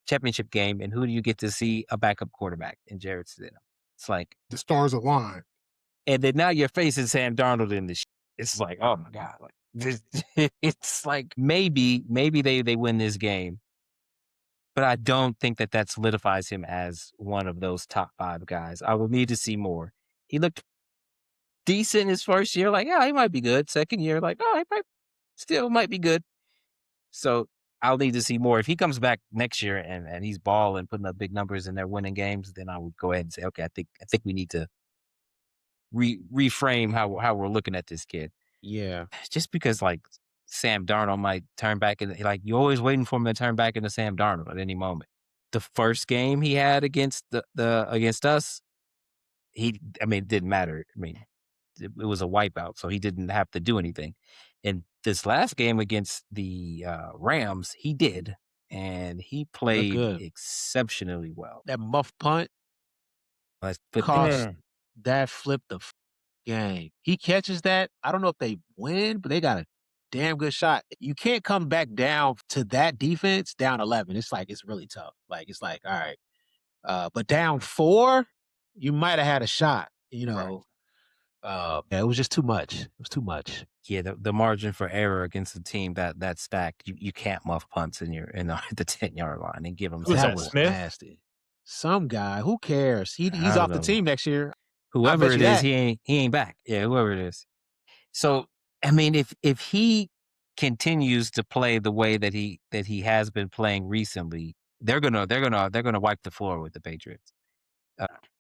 championship game, and who do you get to see? A backup quarterback in Jarrett Stidham. It's like the stars align. And then now you're facing Sam Darnold in this. It's like, oh my God. Like, it's like maybe they win this game. But I don't think that solidifies him as one of those top 5 guys. I will need to see more. He looked decent his first year, like, yeah, he might be good. Second year, like, oh, he might be good. So I'll need to see more. If he comes back next year and he's balling, putting up big numbers and they're winning games, then I would go ahead and say, okay, I think we need to reframe how we're looking at this kid. Yeah. Just because like Sam Darnold might turn back and like you're always waiting for him to turn back into Sam Darnold at any moment. The first game he had against against us, it didn't matter. I mean, it was a wipeout, so he didn't have to do anything. And this last game against the Rams, he did, and he played exceptionally well. That muff punt flipped the game. He catches that. I don't know if they win, but they got a damn good shot. You can't come back down to that defense down 11. It's like, it's really tough. Like, it's like, all right, But down 4, you might have had a shot. You know, yeah, it was just too much. It was too much. Yeah, the margin for error against a team that's stacked, you can't muff punts in the 10-yard line and give them Who was That that, was Smith? nasty. Some guy, who cares? He's I off don't the know. team next year. Whoever bet it you is, that. he ain't back. Yeah, whoever it is. So I mean, if he continues to play the way that he has been playing recently, they're gonna wipe the floor with the Patriots.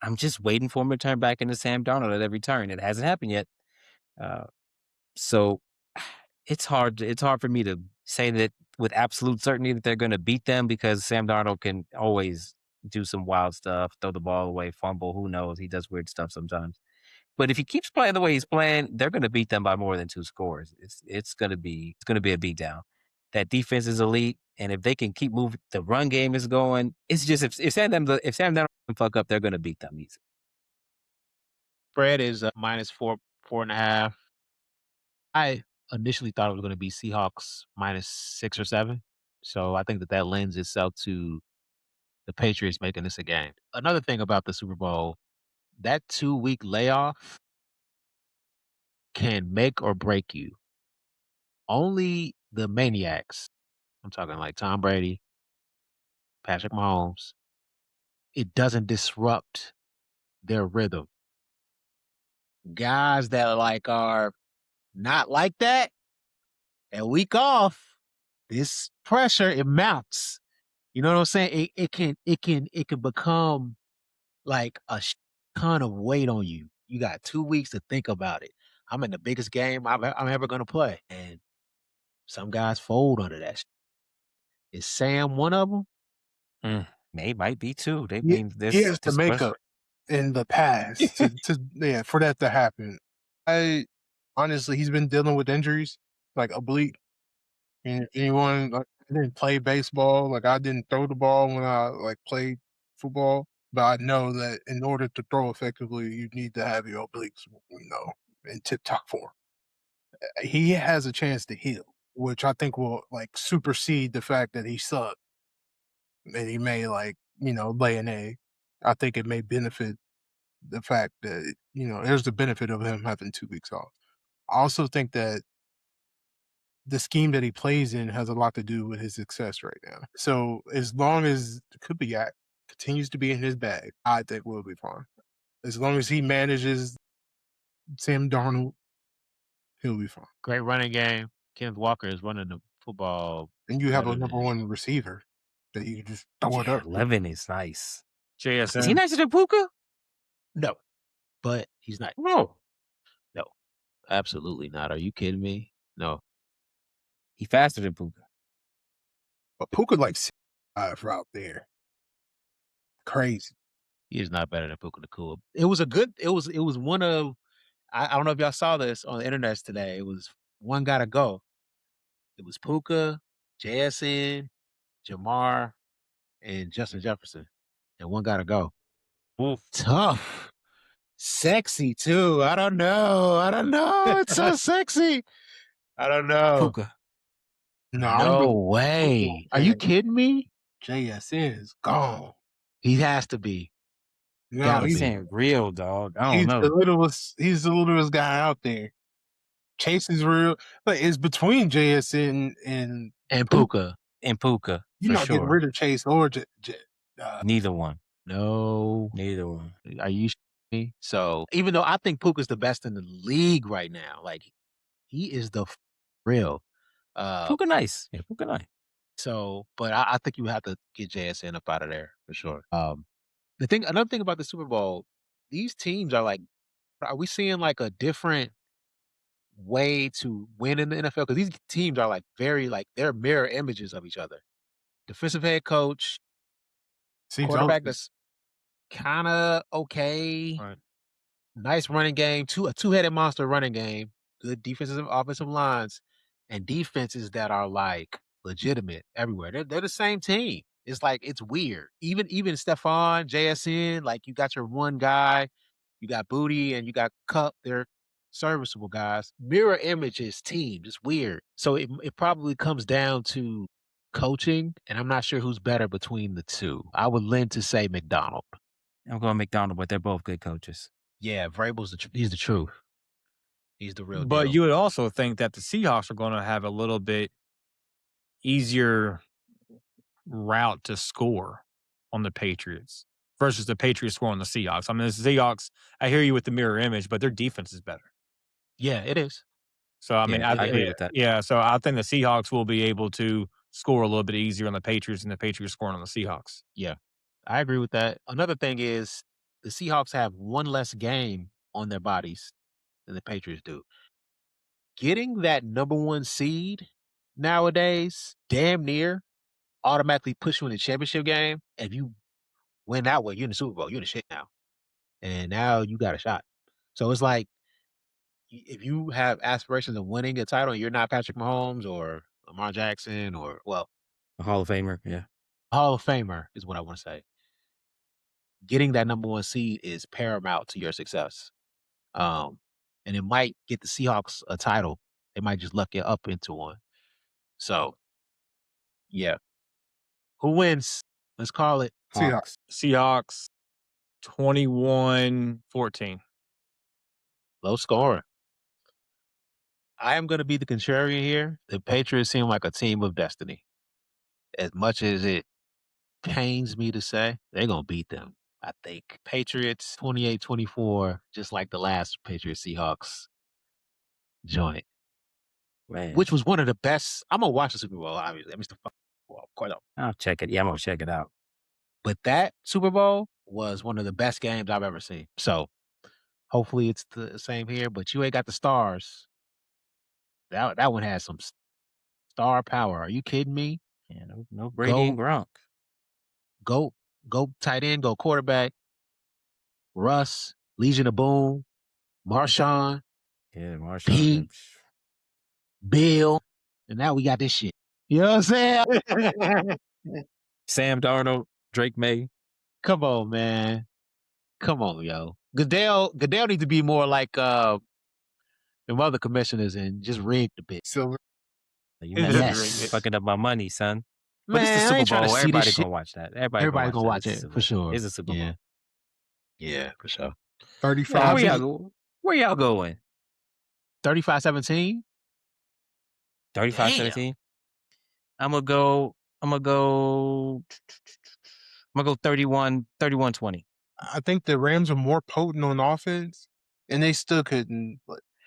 I'm just waiting for him to turn back into Sam Darnold at every turn. It hasn't happened yet. So it's hard for me to say that with absolute certainty that they're going to beat them, because Sam Darnold can always do some wild stuff, throw the ball away, fumble. Who knows? He does weird stuff sometimes. But if he keeps playing the way he's playing, they're going to beat them by more than 2 scores. It's going to be a beatdown. That defense is elite, and if they can keep moving, the run game is going. It's just if Sam Darnold can fuck up, they're going to beat them easy. Spread is -4, 4.5. I initially thought it was going to be Seahawks -6 or 7. So I think that lends itself to the Patriots making this a game. Another thing about the Super Bowl, that 2-week layoff can make or break you. Only the maniacs, I'm talking like Tom Brady, Patrick Mahomes, it doesn't disrupt their rhythm. Guys that are not like that, week off, this pressure, it mounts. You know what I'm saying? It can become like a ton of weight on you. You got 2 weeks to think about it. I'm in the biggest game I'm ever gonna play, and some guys fold under that. Is Sam one of them? May might be too. They He, mean he has this to make question. up in the past for that to happen. I honestly, he's been dealing with injuries like oblique. And anyone, like, I didn't play baseball. Like, I didn't throw the ball when I played football. But I know that in order to throw effectively, you need to have your obliques, in tip top form. He has a chance to heal, which I think will supersede the fact that he sucked and he may lay an egg. I think it may benefit the fact that there's the benefit of him having 2 weeks off. I also think that the scheme that he plays in has a lot to do with his success right now. So as long as Kubiak continues to be in his bag, I think we'll be fine. As long as he manages Sam Darnold, he'll be fine. Great running game. Kenneth Walker is running the football. And you have a better number than- 1 receiver that you can just throw it Yeah, up. 11 is nice. JSN. Is he nicer than Puka? No, but he's not. No. No, absolutely not. Are you kidding me? No. He faster than Puka. But Puka 5 out there. Crazy. He is not better than Puka Nacua. It was one of, I don't know if y'all saw this on the internet today. It was one gotta go. It was Puka, JSN, Jamar, and Justin Jefferson. And one gotta go. Oof. Tough. Sexy too. I don't know. It's so sexy. I don't know. Puka. No way. Are you kidding me? JSN is gone. He has to be. No, Gotta He's be. saying real, dog. I he's don't the know. littlest guy out there. Chase is real, but it's between JSN and Puka. And Puka, you're for not getting sure. rid of Chase or Neither one. No. Neither one. Are you me? So even though I think Puka's the best in the league right now, he is the real. Puka nice. Yeah, Puka nice. So, but I think you have to get JSN up out of there for sure. Another thing about the Super Bowl, these teams are we seeing a different way to win in the NFL? Because these teams are very they're mirror images of each other. Defensive head coach, quarterback that's kind of okay. Right. Nice running game, a two-headed monster running game, good defensive and offensive lines, and defenses that are legitimate everywhere. They're the same team. It's weird. Even Stephon, JSN, you got your one guy, you got Booty and you got Cup. They're serviceable guys. Mirror images team, it's weird. So it probably comes down to coaching, and I'm not sure who's better between the two. I would lend to say McDonald. I'm going McDonald, but they're both good coaches. Yeah, Vrabel's he's the truth. He's the real But deal. you would also think that the Seahawks are going to have a little bit easier route to score on the Patriots versus the Patriots score on the Seahawks. I mean, the Seahawks, I hear you with the mirror image, but their defense is better. Yeah, it is. So, I mean, Yeah, I agree with that. Yeah, so I think the Seahawks will be able to score a little bit easier on the Patriots than the Patriots scoring on the Seahawks. Yeah, I agree with that. Another thing is the Seahawks have one less game on their bodies than the Patriots do. Getting that number 1 seed nowadays, damn near automatically push you in the championship game. If you win that way, you're in the Super Bowl. You're in the shit now. And now you got a shot. So it's like if you have aspirations of winning a title and you're not Patrick Mahomes or Lamar Jackson or, well, A Hall of Famer, yeah. Hall of Famer is what I want to say. Getting that number 1 seed is paramount to your success. And it might get the Seahawks a title. They might just luck it up into one. So, yeah. Who wins? Let's call it Seahawks. Seahawks 21-14. low scoring. I am going to be the contrarian here. The Patriots seem like a team of destiny. As much as it pains me to say, they're going to beat them, I think. Patriots 28-24, just like the last Patriots Seahawks joint, Man. which was one of the best. I'm going to watch the Super Bowl, obviously. Well, of course. I'll check it. Yeah, I'm going to check it out. But that Super Bowl was one of the best games I've ever seen. So hopefully it's the same here, but you ain't got the stars. That one has some star power. Are you kidding me? Yeah, no Brady and Gronk. Go tight end, go quarterback. Russ, Legion of Boom, Marshawn, Yeah, Marshawn. Pete, Bill, and now we got this shit. You know what I'm saying? Sam Darnold, Drake Maye. Come on, man. Come on, yo. Goodell needs to be more like the other commissioners and just rig the bit. Silver. You Yes. fucking up my money, son. But Man, it's the I Super ain't trying to Bowl. see Everybody this gonna shit. watch that. Everybody's gonna watch it for sure. It's a Super Bowl. Yeah, for sure. 35. Where y'all going? 35-17. 35-17. I'm gonna go 31-20. I think the Rams are more potent on offense, and they still couldn't.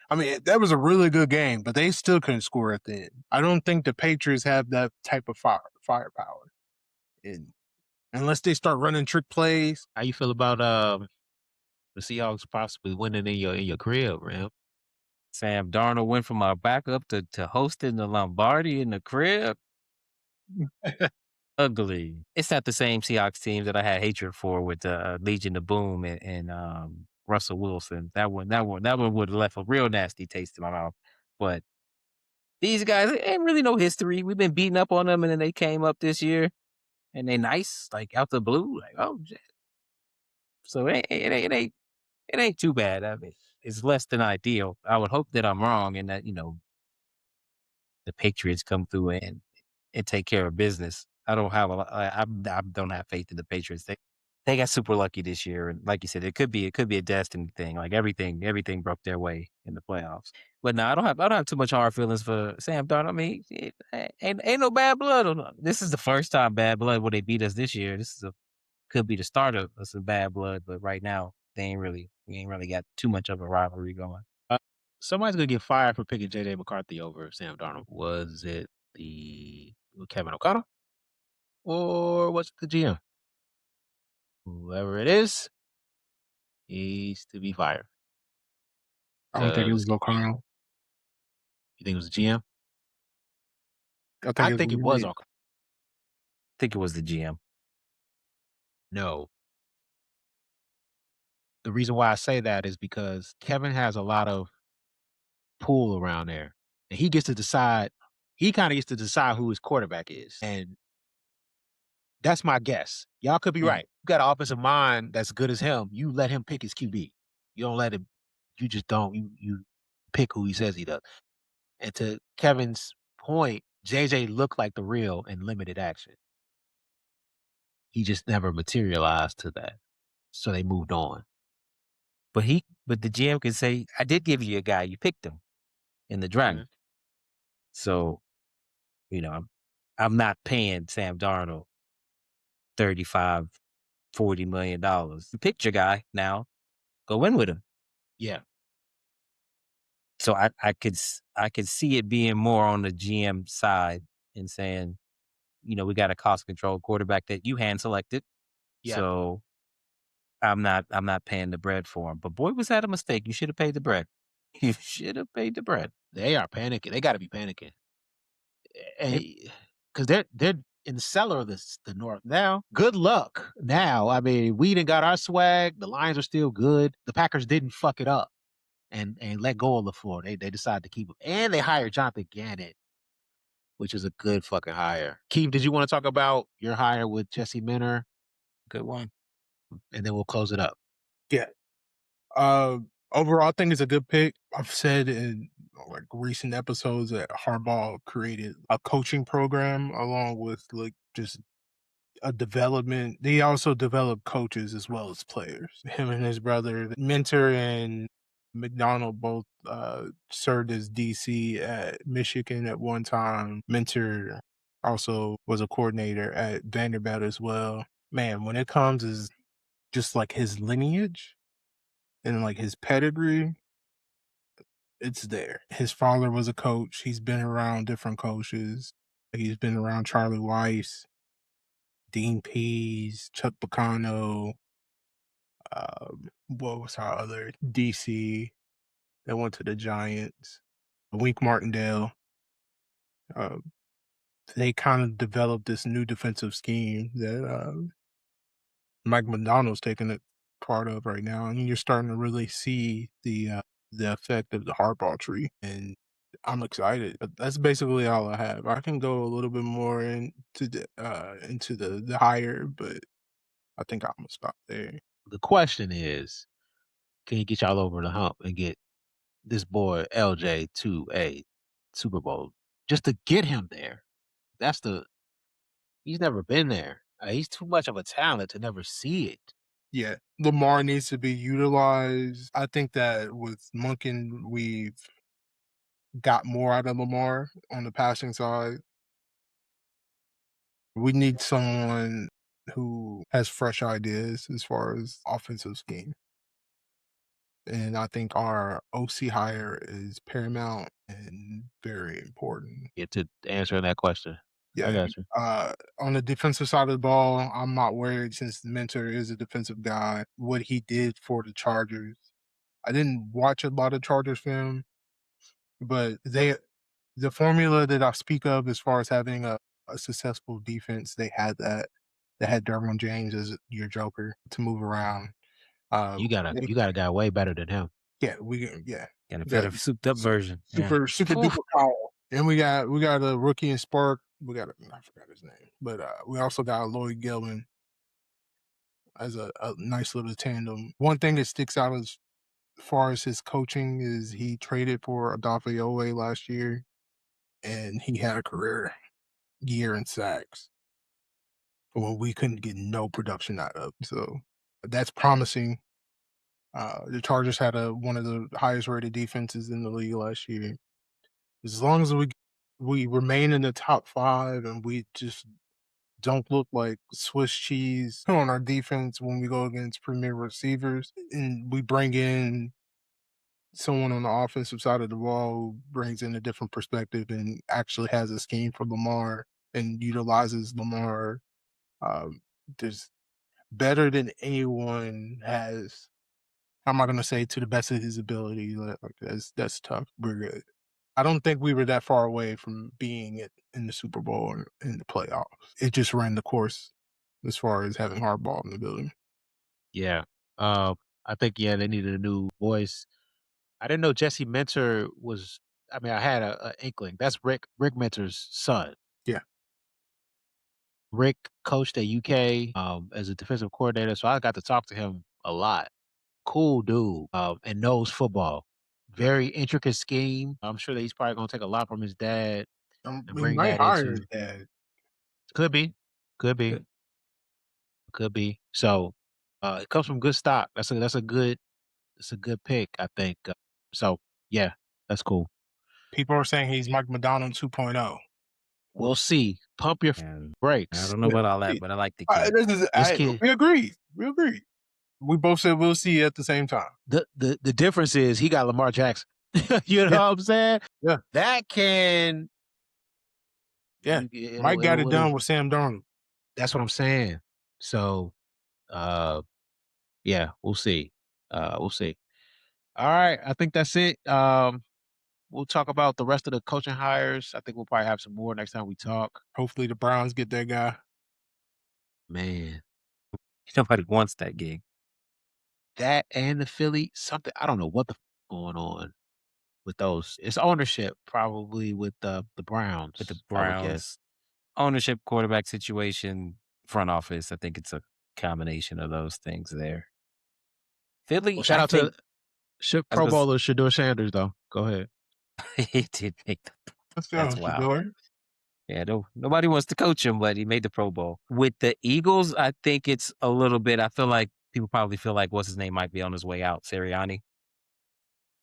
I mean, that was a really good game, but they still couldn't score at the end. I don't think the Patriots have that type of firepower, unless they start running trick plays. How you feel about the Seahawks possibly winning in your crib, man? Sam Darnold went from our backup to hosting the Lombardi in the crib. Ugly. It's not the same Seahawks team that I had hatred for with Legion of Boom and Russell Wilson. That one would have left a real nasty taste in my mouth. But these guys ain't really no history. We've been beating up on them, and then they came up this year, and they nice, like out the blue, like oh shit. So it ain't too bad. I mean, it's less than ideal. I would hope that I'm wrong and that the Patriots come through and take care of business. I don't have I don't have faith in the Patriots. They got super lucky this year, and like you said, it could be a destiny thing. Like everything broke their way in the playoffs. But no, I don't have too much hard feelings for Sam Darnold. I mean, ain't no bad blood. This is the first time bad blood when they beat us this year. Could be the start of some bad blood, but right now we ain't really got too much of a rivalry going. Somebody's gonna get fired for picking J.J. McCarthy over Sam Darnold. Was it Kevin O'Connell, or was it the GM? Whoever it is, he's to be fired. I don't think it was O'Connell. You think it was the GM? I think it was O'Connell. I think it was the GM. No. The reason why I say that is because Kevin has a lot of pull around there, and he gets to decide. He kind of gets to decide who his quarterback is, and that's my guess. Y'all could be right. You got an offensive mind that's good as him. You let him pick his QB. You don't let him. You just don't. You pick who he says he does. And to Kevin's point, JJ looked like the real in limited action. He just never materialized to that. So they moved on. But the GM can say, I did give you a guy. You picked him in the draft. Mhm. So, I'm not paying Sam Darnold $35, $40 million. You picked your guy. Now go win with him. Yeah. So I could see it being more on the GM side and saying, we got a cost control quarterback that you hand selected. Yeah. So I'm not paying the bread for him. But boy, was that a mistake. You should have paid the bread. You should have paid the bread. They are panicking. They got to be panicking. Because they're in the cellar of the North now. Good luck now. I mean, we done got our swag. The Lions are still good. The Packers didn't fuck it up and let go of LaFleur. They decided to keep him. And they hired Jonathan Gannon, which is a good fucking hire. Keith, did you want to talk about your hire with Jesse Minter? Good one. And then we'll close it up. Yeah. Overall, I think it's a good pick. I've said in recent episodes that Harbaugh created a coaching program along with just a development. They also develop coaches as well as players. Him and his brother, Mentor and McDonald, both served as DC at Michigan at one time. Mentor also was a coordinator at Vanderbilt as well. Man, when it comes is just his lineage and his pedigree, it's there. His father was a coach. He's been around different coaches. He's been around Charlie Weiss, Dean Pease, Chuck Picano. What was our other DC that went to the Giants? Wink Martindale. They kind of developed this new defensive scheme that Mike Macdonald's taking a part of right now, and you're starting to really see the effect of the Harbaugh tree. And I'm excited. But that's basically all I have. I can go a little bit more into the higher, but I think I'm gonna stop there. The question is, can you get y'all over the hump and get this boy LJ to a Super Bowl just to get him there? He's never been there. He's too much of a talent to never see it. Yeah, Lamar needs to be utilized. I think that with Monken, we've got more out of Lamar on the passing side. We need someone who has fresh ideas as far as offensive scheme. And I think our OC hire is paramount and very important. Get to answering that question. I Yeah. got you. On the defensive side of the ball, I'm not worried since the mentor is a defensive guy. What he did for the Chargers. I didn't watch a lot of Chargers film, but the formula that I speak of as far as having a successful defense, they had that. They had Derwin James as your joker to move around. You got a guy way better than him. Yeah, Got a better souped up version. super duper power. And we got a rookie in Spark. I forgot his name, but we also got Lloyd Gilman as a nice little tandem. One thing that sticks out as far as his coaching is he traded for Odafe Owe last year, and he had a career year in sacks. Well, we couldn't get no production out of. So that's promising. The Chargers had one of the highest rated defenses in the league last year. As long as we remain in the top 5 and we just don't look like Swiss cheese on our defense when we go against premier receivers, and we bring in someone on the offensive side of the ball who brings in a different perspective and actually has a scheme for Lamar and utilizes Lamar, there's better than anyone has. I'm not going to say to the best of his ability. That's tough. We're good. I don't think we were that far away from being in the Super Bowl or in the playoffs. It just ran the course as far as having Harbaugh in the building. Yeah. I think, they needed a new voice. I didn't know Jesse Mentor was, I had a inkling. That's Rick Mentor's son. Yeah. Rick coached at UK as a defensive coordinator, so I got to talk to him a lot. Cool dude and knows football. Very intricate scheme. I'm sure that he's probably going to take a lot from his dad. and He bring might that hire into his dad. could be, could be, Good. could be. So it comes from good stock. That's a good pick, I think. So yeah, that's cool. People are saying he's Mike Madonna 2.0. We'll see. Pump your And I brakes. don't know about all that, but I like the kid. This kid. We agree. We agree. We both said we'll see at the same time. The difference is he got Lamar Jackson. You know Yeah. what I'm saying? Yeah. That can. Yeah. it'll- Mike got it'll- it done it'll- with Sam Darnold. That's what I'm saying. So, yeah, we'll see. We'll see. All right, I think that's it. We'll talk about the rest of the coaching hires. I think we'll probably have some more next time we talk. Hopefully the Browns get that guy. Man, Nobody wants that gig. that and the Philly, something I don't know what the going on with those. It's ownership probably with the Browns. With the I would guess. Browns, ownership, quarterback situation, front office. I think it's a combination of those things there. Philly, Well, shout out to Pro Bowler Shador Sanders, though. Go ahead. he did make the. Let's go, That's wild. Shador. Yeah, nobody wants to coach him, but he made the Pro Bowl. With the Eagles, I think it's a little bit. I feel like people probably feel like what's his name might be on his way out, Sirianni.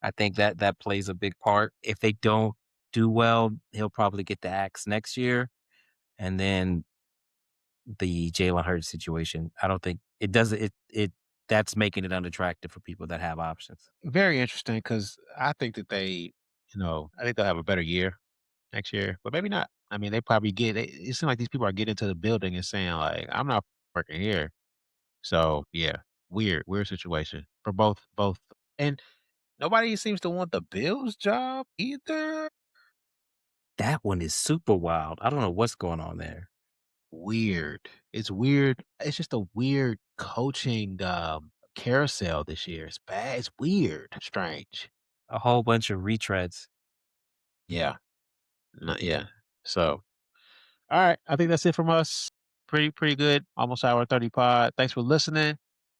I think that plays a big part. If they don't do well, he'll probably get the axe next year, and then the Jalen Hurts situation. I don't think it does it. That's making it unattractive for people that have options. Very interesting because I think that I think they'll have a better year next year, but maybe not. I mean, they probably it seems like these people are getting into the building and saying like, I'm not working here. So yeah, weird situation for both. And nobody seems to want the Bills job either. That one is super wild. I don't know what's going on there. Weird. It's weird. It's just a weird coaching carousel this year. It's bad. It's weird. Strange. A whole bunch of retreads. Yeah. Yeah. So, all right. I think that's it from us. Pretty good. Almost hour 30 pod. Thanks for listening.